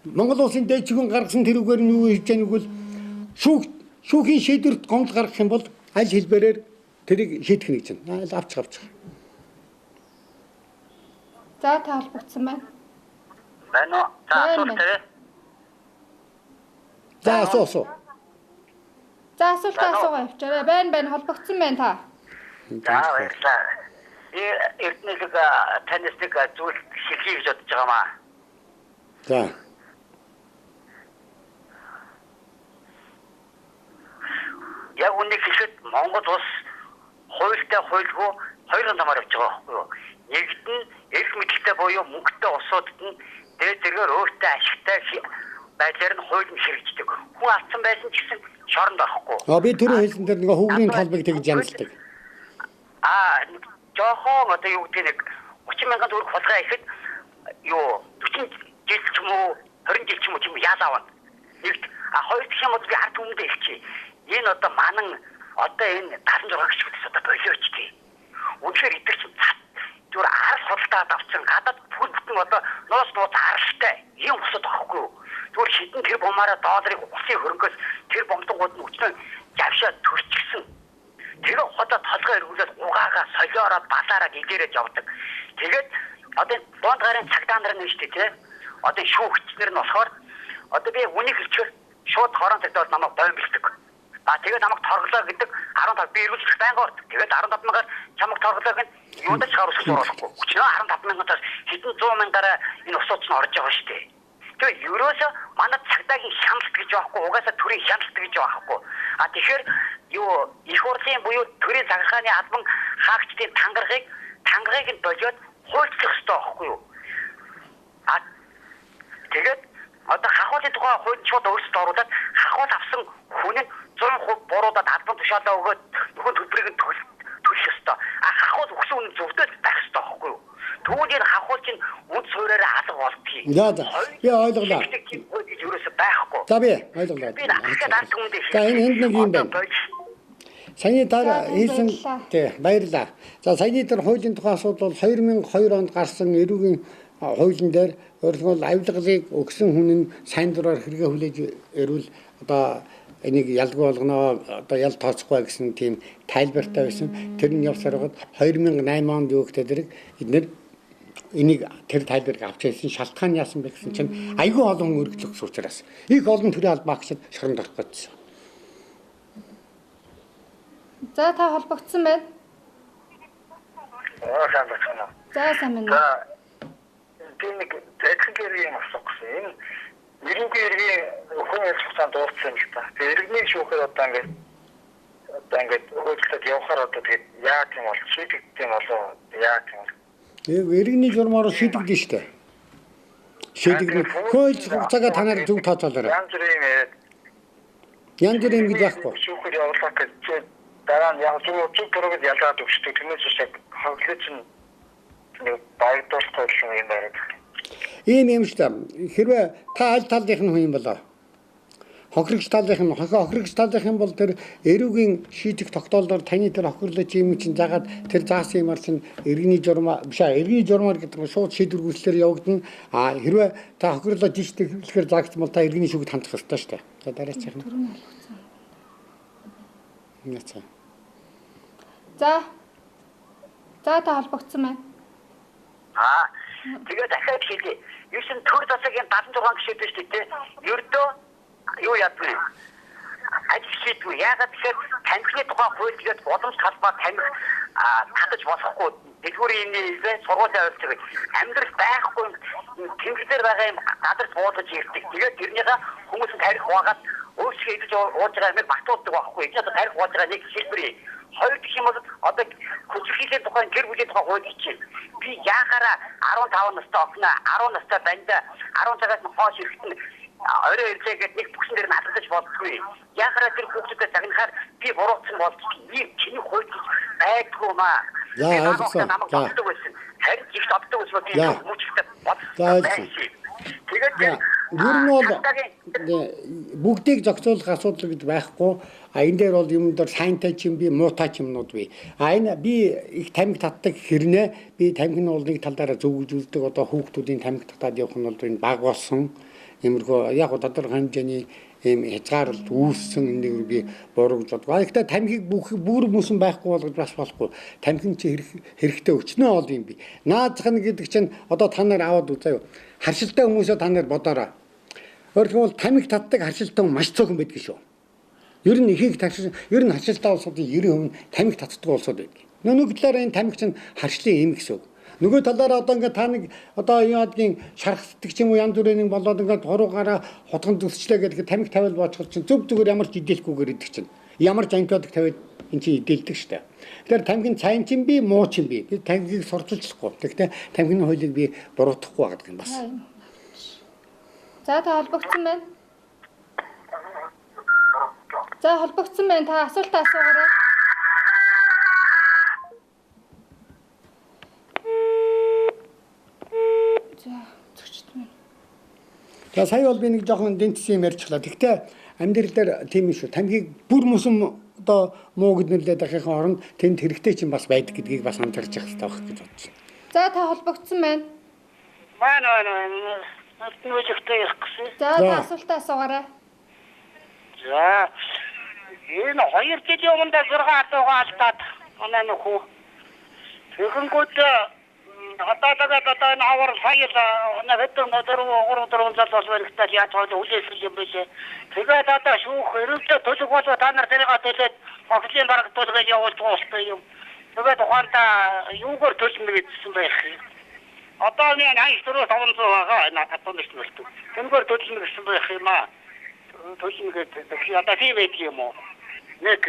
Монгол улсын дээд шүүхийн гаргасан тэрүүгээр нь юу хийж байгааг нь шүүхийн шийдвэрт гомдол гаргах юм бол аль хэлбэрээр тэрийг шийдэх нь гэж байна. Авчих. За та холбогдсон байна. Байна уу? За асуулт. За асуулт асуугаа явчаарай. Байна холбогдсон байна та. За баярлалаа. Эрдэнэлэг таньс нэг зүйл шилхий гэж бодож байгаа маа. За. Яг үнийг хэлэхэд Монгол улс хуультай хуульгүй хоёрын замаар явж байгаа байхгүй юу? Нэгд нь эрх мэдэлтэй буюу мөнгөтэй улсуудад нь дээд зэргээр өөртөө ашигтай байдлаар нь хууль нь хэрэгждэг. Хүн алдсан байсан ч гэсэн шоронд орохгүй. Би түрүү хэлсэн дээр нэг Huuliin талбайг тэгж янзлдаг. Жохон одоо юу гэдэг нэг 30 мянган төгрөг хулгай ихэд 40 жил ч юм уу 20 жил ч юм уу яалаа авна. Нэгд хоёр дахь юм бол би ард түмэндээ хэлчихье. Энэ одоо манан одоо энэ 76 гişгүүдээс одоо болооч тий. Үнэхээр идэх чинь зүгээр арал худалдаад авсан гадаад бүл бүтэн одоо ноос аралтай юм усод авахгүй юу. Зүгээр шидэн тэр бомаараа долларыг усын хөрөнгөөс тэр бомдгууд нь өчнөө завшаад төрчихсөн. Тэр хотод толгой эргүүлээд угаагаа солиороо балаараа гэлээрэж явдаг. Тэгээд одоо бонд гарын цагдаа нар нь шүү дээ тий. Одоо шүүгчнэр нь болохоор одоо би үнийг хэлчихвэл шууд хорон цагдаа намайг боомжилдаг. Тэгээд намайг торглоо гэдэг 15 би ирүүлэх байнга орд. Тэгээд 15 мянгаар чамайг торглоог нь юундаж харуулах болохгүй. Өчнөө 15 мянгаас хэдэн 100 мянгаараа энэ усууч нь орж байгаа шүү дээ. Тэгээд ерөөсөө манай цагдаагийн хяналт гэж байхгүй, угаасаа төрийн хяналт гэж байхгүй. Тэгэхээр их хурлын буюу төрийн захиргааны албан хаагчдын тангарыг нь болоод хуульчлах хэрэгтэй байхгүй юу? Тэгээд Одоо хахуулын тухай хууль шууд өөрсдөө оруулаад хахуул авсан хүн нь 100% буруудаад албан тушаалаа өгөөд нөхөн төлбөрийг нь төлөх ёстой. Хахуул өгсөн хүн зөвдөл байх ёстой байхгүй юу? Тэгвэл энэ хахуул чинь үнд суураараа алга болдгийг. Би ойлголоо. Юурээс байхгүй. За би ойлголоо. За энд нэг юм байна. Саяны дараа хийсэн тий баярлаа. За саяны дараа хуулийн тухай асуудал бол 2002 онд гарсан эрүүгийн хуулийн дээр өөрөлдвөл авилгалыг өгсөн хүн нь сайн дураар хэрэгээ хүлээж эрүүл одоо энийг ялгүй болгоноо одоо ял тооцохгүй гэсэн тийм тайлбартай байсан. Тэр нь явсаар гад 2008 онд юу гэдэг дэрэг эдгээр энийг тэр тайлбарыг авч ирсэн шалтгаан яасан бэ гэсэн чинь айгүй олон хүн өргөжлөх учраас их олон төрлийн албаагчид шоронд орох гэсэн. За та холбогдсон байна. Сайн байна. За сайн байна. Би нэг техникийн асуусан. Энэ иргэнгүй иргэн хүн хэлцэн дууссан л та. Тэр иргэний шүүхээр одоо ингээд хөөцөлд явахаар одоо тэгээд яа гэм бол шийдэгдэм болоо яа гэм бол. Иргэний журмаар шийдэгдэн штэ. Шийдэгдэн. Хөөж хугацаагаа танаар зөв тооцоолоорой. Янз бүрийн гэж яахгүй. Шүүхээр явуулах гэж дараа нь яг зөв төрөг ялгаад өгчтэй. Тэрнээс шиг хавлаж нь нэг баярлалтай юм байна. Ийм шүү дээ. Хэрвээ та аль талынх нь хүн юм болоо? Хохирогч талынх нь хохирогч талынх нь бол тэр эрүүгийн шийдэх тогтоолдоор таны тэр хохирлож юм чинь загаад тэр заасан юмар чинь иргэний журмаа биш иргэний журмаар гэдэг нь шууд шийдвэр гүйцэлээр явагдана. Хэрвээ та хохирлож дижтэй хэлэхээр заагсан бол та иргэний шүүгд хандах ёстой шүү дээ. За дараачих нь. Яцаа. За та холбогдсон байна. Тэгээд дахиад хэлье. Юу ч төр засгийн 76 гишүүд биш үү? Ердөө юу ядгүй. Ажил хийдгүй. Яагаад тэгэхээр тамхины тухай хууль тэгээд боломж талбай тамхи татаж болохгүй. Дэлгүүрийн сургуулийн ойлцоо амьдрал байхгүй тэмдэглэлээр байгаа юм гадарч буулгаж ирдэг. Тэгээд тэрнийхээ хүмүүс нь тарих угаад өөрсдөө идэж ууж байгаа юм батууддаг байхгүй. Энэ тарих ууж байгаа нэг хэлбэрээ. Хоёр гэх юм бол одоо хүчирхийллийн тухай гэр бүлийн тухай хууль чинь би яахаараа 15 настай охиноо 10 настай банда 10 цагаас нь хоош ирэхэд орой ирлээ гэдэг нэг бүхэн дээр нь алгаж болдгүй. Яахаараа тэр хүүхдүүдэд загнахаар би буруутсан болчих. Ийм чиний хууль байдгүй маа. За ойлгосон. Харин их тоддог ус би мөчтэй бодсон. Тэгээд ер нь бол бүгдийг зохицуулах асуудал гэж байхгүй. Энэ дээр бол юм дээр сайнтай ч юм би муутай ч юмнууд бий. Энэ би их тамхи татдаг хэрнээ би тамхи нь бол нэг талаараа зөв гэж үздэг. Одоо хүүхдүүдийн тамхи татаад явах нь бол энэ баг болсон. Иймэрхүү яг тодорхой хэмжээний ийм хязгаарлалт үүссэн энийг би буруу гэж боддог. Гэхдээ тамхиг бүр мөсөн байхгүй болгож бас болохгүй. Тамхин чи хэрэгтэй өчнөө ол юм би. Наазах нь гэдэг чинь одоо та нар аваад үзээ юу. Харшилтай хүмүүсээ та нар бодоорой. Өөрөлдвөл тамхи татдаг харшилтай хүн маш цөөхөн байдаг шүү. Ер нь ихэнх ер нь харшилтай улсуудын 90% тамхи татдаг улсууд байдаг. Нөгөө талаараа энэ тамхи чинь харшлын эм гэсэн үг. Нөгөө талаараа одоо ингээд та нэг одоо яадгийн шархтдаг ч юм уу янз бүрийн болоод ингээд хуруугаараа хутган зүсчлээ гэдэг тамхи тавиал боочхол чинь зөв зүгээр ямар ч идэлхгүйгээр идэх чинь. Ямар ч антибиотик тавиад эн чинь идэлдэг штэ. Тэгэхээр тамхин цайн чинь би муу чинь би. Би тамхиг сурталчлахгүй. Тэгэхдээ тамхины хуулийг би буруутгахгүй гэдэг юм бас. За та холбогдсон байна. За холбогдсон байна. Та асуултаа асуугаарай. За сая бол би нэг жоохон дэнтсэн юм ярьчихлаа. Гэхдээ амьдрал дээр тийм шүү. Тамхиг бүр мөсөн одоо муу гэднэрлээ дахихын оронд тэнд хэрэгтэй чинь бас байдаг гэдгийг бас анзаарч явах хэрэгтэй байх гэж бодсон. За та холбогдсон байна. Манай нөөцтэй ярих гэсэн. За та асуултаа асуугаарай. За энэ 2 жилийн өмнө 6 атуугаа алдаад манай нөхөө тэгэнгүүт одоо энэ аваар сая нэгэн өдөр зал баригтал яаж хүлээсэн юм бэ? Тэгээд одоо шүүх өрөвдөө төлөв бол та нар тэрийг төлөөд офисын бараг төлөв явуулж байгаа юм. Тэгээд ухаантаа юугаар төлнө гэсэн байх юм. Одоо энэ хай 400 байгаа надад тонч нөлтөө. Тэнгээр төлнө гэсэн байх юм аа. Төлнө гэдэг одоо тийм байх юм уу? Нэг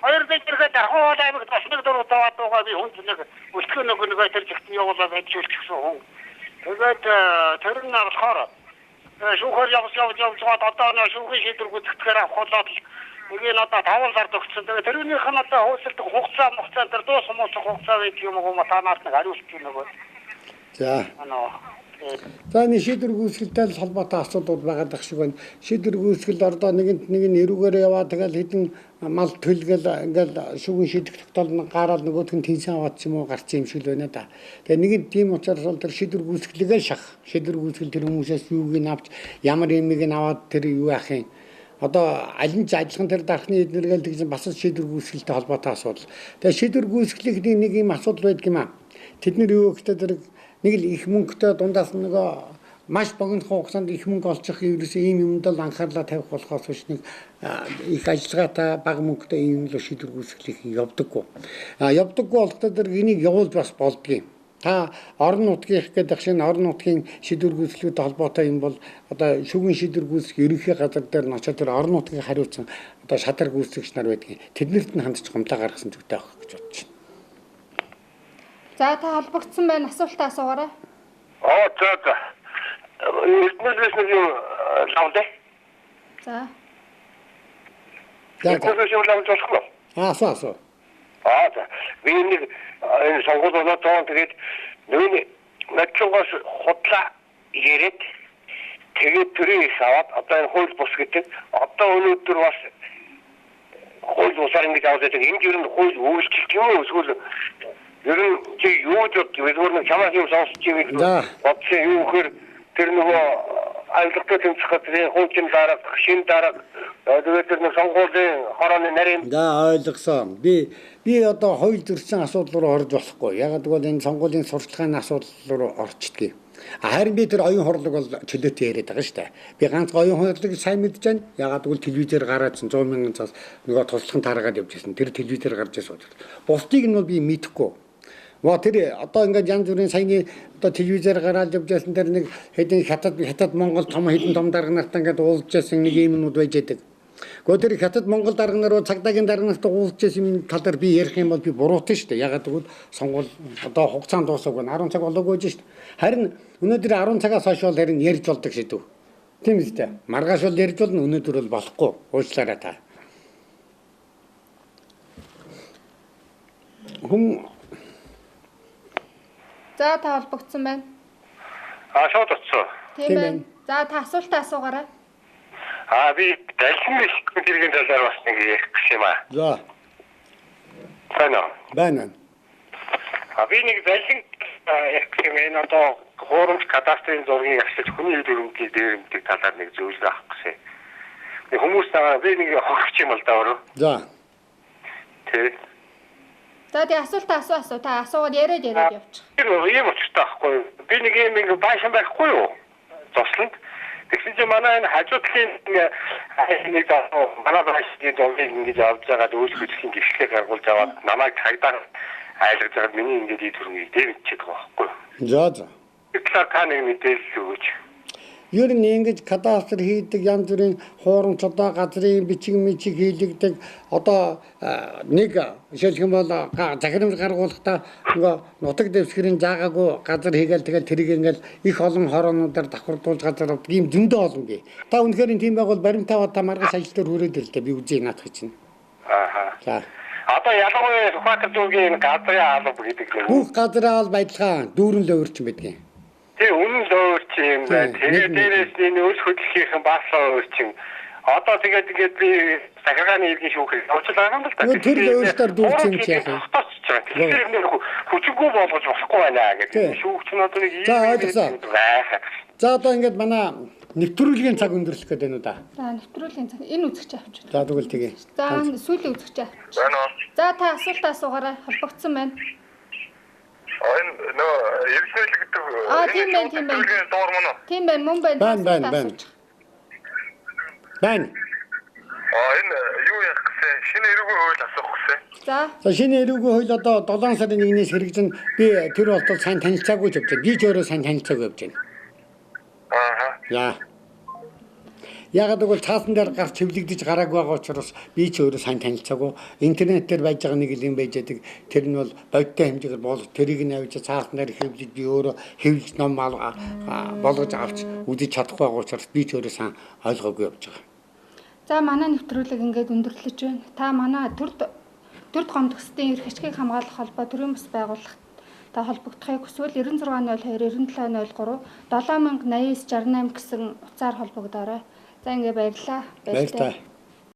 хоёр дэжргээд хаваад аймагт бас нэг дөрөв таваад байгаа би хүнд нэг үлтгэн нэг тэр зэгтэн явуулаад ажиллаж гисэн хүн. Тэгээд тэр нь болохоор шүүхээр явж байгаа одоо нөө шүүхийн шийдвэр гүйцэтгэхээр авахлаад нэг нь одоо 5 сард өгсөн. Тэгээ тэрүүнийх нь одоо хөөсөлтөг хугацаа дээр дуусах хугацаа байдаг юм уу та нарт нэг хариулт юм нөгөө. За. За энэ шийдвэр гүйцэтгэлтэй холбоотой асуудал байгаа дах шиг байна. Шийдвэр гүйцэтгэл ордоо нэг нь эрүүгээр яваа тэгэл хэдэн мал төлгөл ингээл шүүгийн шийдэх тогтоол гараад нөгөөх нь тэнцэн аваад ч юм уу гарсан юм шиг л байна да. Тэгээ нэг нь тийм учраас бол тэр шийдвэр гүйцэтгэлээ шах. Шийдвэр гүйцэтгэл тэр хүмүүсээс юуг нь авч ямар юмыг нь аваад тэр юу яах юм. Одоо аль нь ч ажиллахан тэр дархны эднэргээл тэгсэн бас шийдвэр гүйцэтгэлтэй холбоотой асуудал. Тэгээ шийдвэр гүйцэтгэлийн нэг юм асуудал байдаг юм аа. Тэд нар юу гэхдээ тэр нэг л их мөнгөтэй дундаас нөгөө маш богино хугацаанд их мөнгө олчих ерөөсөө ийм юмд л анхаарлаа тавих болохоос биш нэг их ажиллагаатай бага мөнгөтэй ийм л шийдвэр гүйцэтгэлийг явдаггүй. Явдаггүй болохдоо тэр энийг явуулж бас болдгийг. Та орон нутгийн гэдэг шиг орон нутгийн шийдвэр гүйцэтгэлтэй холбоотой юм бол одоо шүүгийн шийдвэр гүйцэтгэх ерөнхий газар дээр нь очоод тэр орон нутгийн хариуцсан одоо шатар гүйцэтгэгч нар байдгийг тэднэрт нь хандж гомдлоо гаргасан зүйтэй авах гэж бодож байна. За та холбогдсон байна. Асуултаа асуугаарай. За. Эрдэнэс нэг юм лавдэ. За. Эрдэнэс юм лавж болох уу? Асуу. За. Би нэг энэ сонгуулиудаа тэгээд нэг начгоос худлаа яриад тэгээд төрийн аваад одоо энэ хууль бус гэдэг одоо өнөөдөр бас хууль бусаар ингэж аваад байгаа. Энд ер нь хууль үйлчлэх юм уу эсвэл ер нь чи юу ч зүгээр нэг чамаас юм сонсч юм бодсон юу гэхээр тэр нөгөө айлгтай тэмцэх газрын хуучин дарга, шин дарга тэгээд тэр нэг сонгуулийн хорооны нарийн ойлгосон. Би одоо хоёул зөрчсөн асуудал руу орж болохгүй. Ягаад гэвэл энэ сонгуулийн сурталчилгааны асуудал руу орчдгийг. Харин би тэр оюун хорлог бол чөлөөтэй яриад байгаа шүү дээ. Би ганц оюун хорлыг сайн мэдж байна. Ягаад гэвэл телевизээр гараадсан 100 мянган цаас нөгөө туслахын тараагаад явж байсан. Тэр телевизээр гарч ирсэн. Бусдыг нь бол би мэдэхгүй. Тэр одоо ингээд янз бүрийн саяны одоо телевизээр гараад явж байсан тэр нэг хэдэн хятад Монгол хэдэн том дарга нартай ингээд уулзж байсан нэг юмнууд байж байдаг. Гэхдээ тэр хятад Монгол дарга нар цагдаагийн дарга нартай уулзж байсан юм тал дээр би ярих юм бол би буруутай шүү дээ. Ягаад гэвэл сонгуул одоо хугацаанд дуусаагүй 10 цаг болоогүй шүү дээ. Харин өнөөдөр 10 цагаас хойш бол харин ярьж болдог шийдв. Тийм үстэй. Маргааш бол ярьж болно, өнөөдөр бол болохгүй. Уучлаарай та. За та холбогдсон байна. Шууд утсан. Тийм байна. За та асуултаа асуугаарай. Би далхин тэргийн талаар бас нэг ярих гэж юм аа. За. Байна. Би нэг далхин ярих гэж юм энэ одоо хуурамч кадастрын зургийг ашиглаж хүний эд хөрөнгөний дээрэмдэг талаар нэг зөвлөгөө авах гэсэн. Нэг хүмүүс би нэг хогч юм л да өөрөө. За. Тэг. За тий асуултаа асуу. Та асуугаад яриад явчих. Тэр юм очтой байхгүй. Би нэг юм баашин байхгүй юу? Зослонд. Тэгсэн чинь манай энэ хажуудлын нэг манай баашгийн зургийг ингэж авч байгаад үйл хөдлөлийн гэрчлэг гаргуулж аваад намайг цагдаа айлгаж байгаад миний ингэж ид хөрөнгийг дэмжиж байгаа байхгүй. За. Тэгэхээр та нэг мэдээлэл өгөөч. Ер нь ингэж кадастр хийдэг янз бүрийн хуурамч одоо газрын бичиг хийлэгдэг одоо нэг жишээлх юм бол захирамж гаргуулахдаа нөгөө нутаг дэвсгэрийн заагаагүй газар хийгээл тэгэл тэрийг ингээл их олон хороонуудаар давхардуулж газар авдаг юм зөндөө олон бий. Та үнэхээр тийм байгал баримтаа та маргас ажил дээр хүрээд ирэл дээ би үзье наадах чинь. За. Одоо ялангуяа Сүхбаатар дүүгийн газрын алба гэдэг нэг. Бүх газрын алба адилхан дүүрэн л өөрчлөн байдгийг. Үнэн л өөрч юм байна. Тэгээд дээрээс энэ үйл хөдлөлийн бас өөрчин. Одоо тэгээд би захиргааны иргэн шүүхийг явуулж байгаа юм л да. Тэр л өөртөө дүүрч юм чи яах вэ? Тэгэхээр нэг хүчгүй болгож болохгүй байна гэдэг. Шүүгч нь одоо нэг ийм За одоо ингээд манай нэвтрүүлгийн цаг өндөрлөх гэдэг нь үү да. За нэвтрүүлгийн цаг энэ үзэгч авч. За тэгвэл тэгээ. За сүүлийн үзэгч авч. За та асуултаа асуугаарай. Холбогдсон байна. Энэ нөө ерөнхийлөг гэдэг. Тийм байна. Доор мөн үү? Тийм байна, мөн байна. Байна. Энэ юу яах гэсэн шинэ эрүүгийн хууль асуух гэсэн. За шинэ эрүүгийн хууль одоо 7 сарын 1-ээс хэрэгжин би тэр болтол сайн танилцаагүй явж байна. Би ч өөрөө сайн танилцаагүй явж байна. За. Ягаад гэвэл цаасан дээр гарч хэвлэгдэж гараагүй байгаа учраас би ч өөрөө сайн танилцаагүй. Интернет дээр байж байгаа нэг юм байж байдаг. Тэр нь бол бодиттой хэмжээгээр бол тэрийг нь авч цаасан дээр хэвлэж би өөрөө хэвлэж ном болгож авч үзэж чадахгүй байгаа учраас би ч өөрөө сайн ойлгоогүй явж байгаа. За манай нэвтрүүлэг ингээд өндөрлөж байна. Та манай төрд гомдгсдын эрх ашгийг хамгаалах холбоо төрийн бас байгууллага та холбогдохыг хүсвэл 9602 9703 7080 6968 гэсэн утсаар холбогдоорой. За ингээ баярлалаа. Баярлалаа.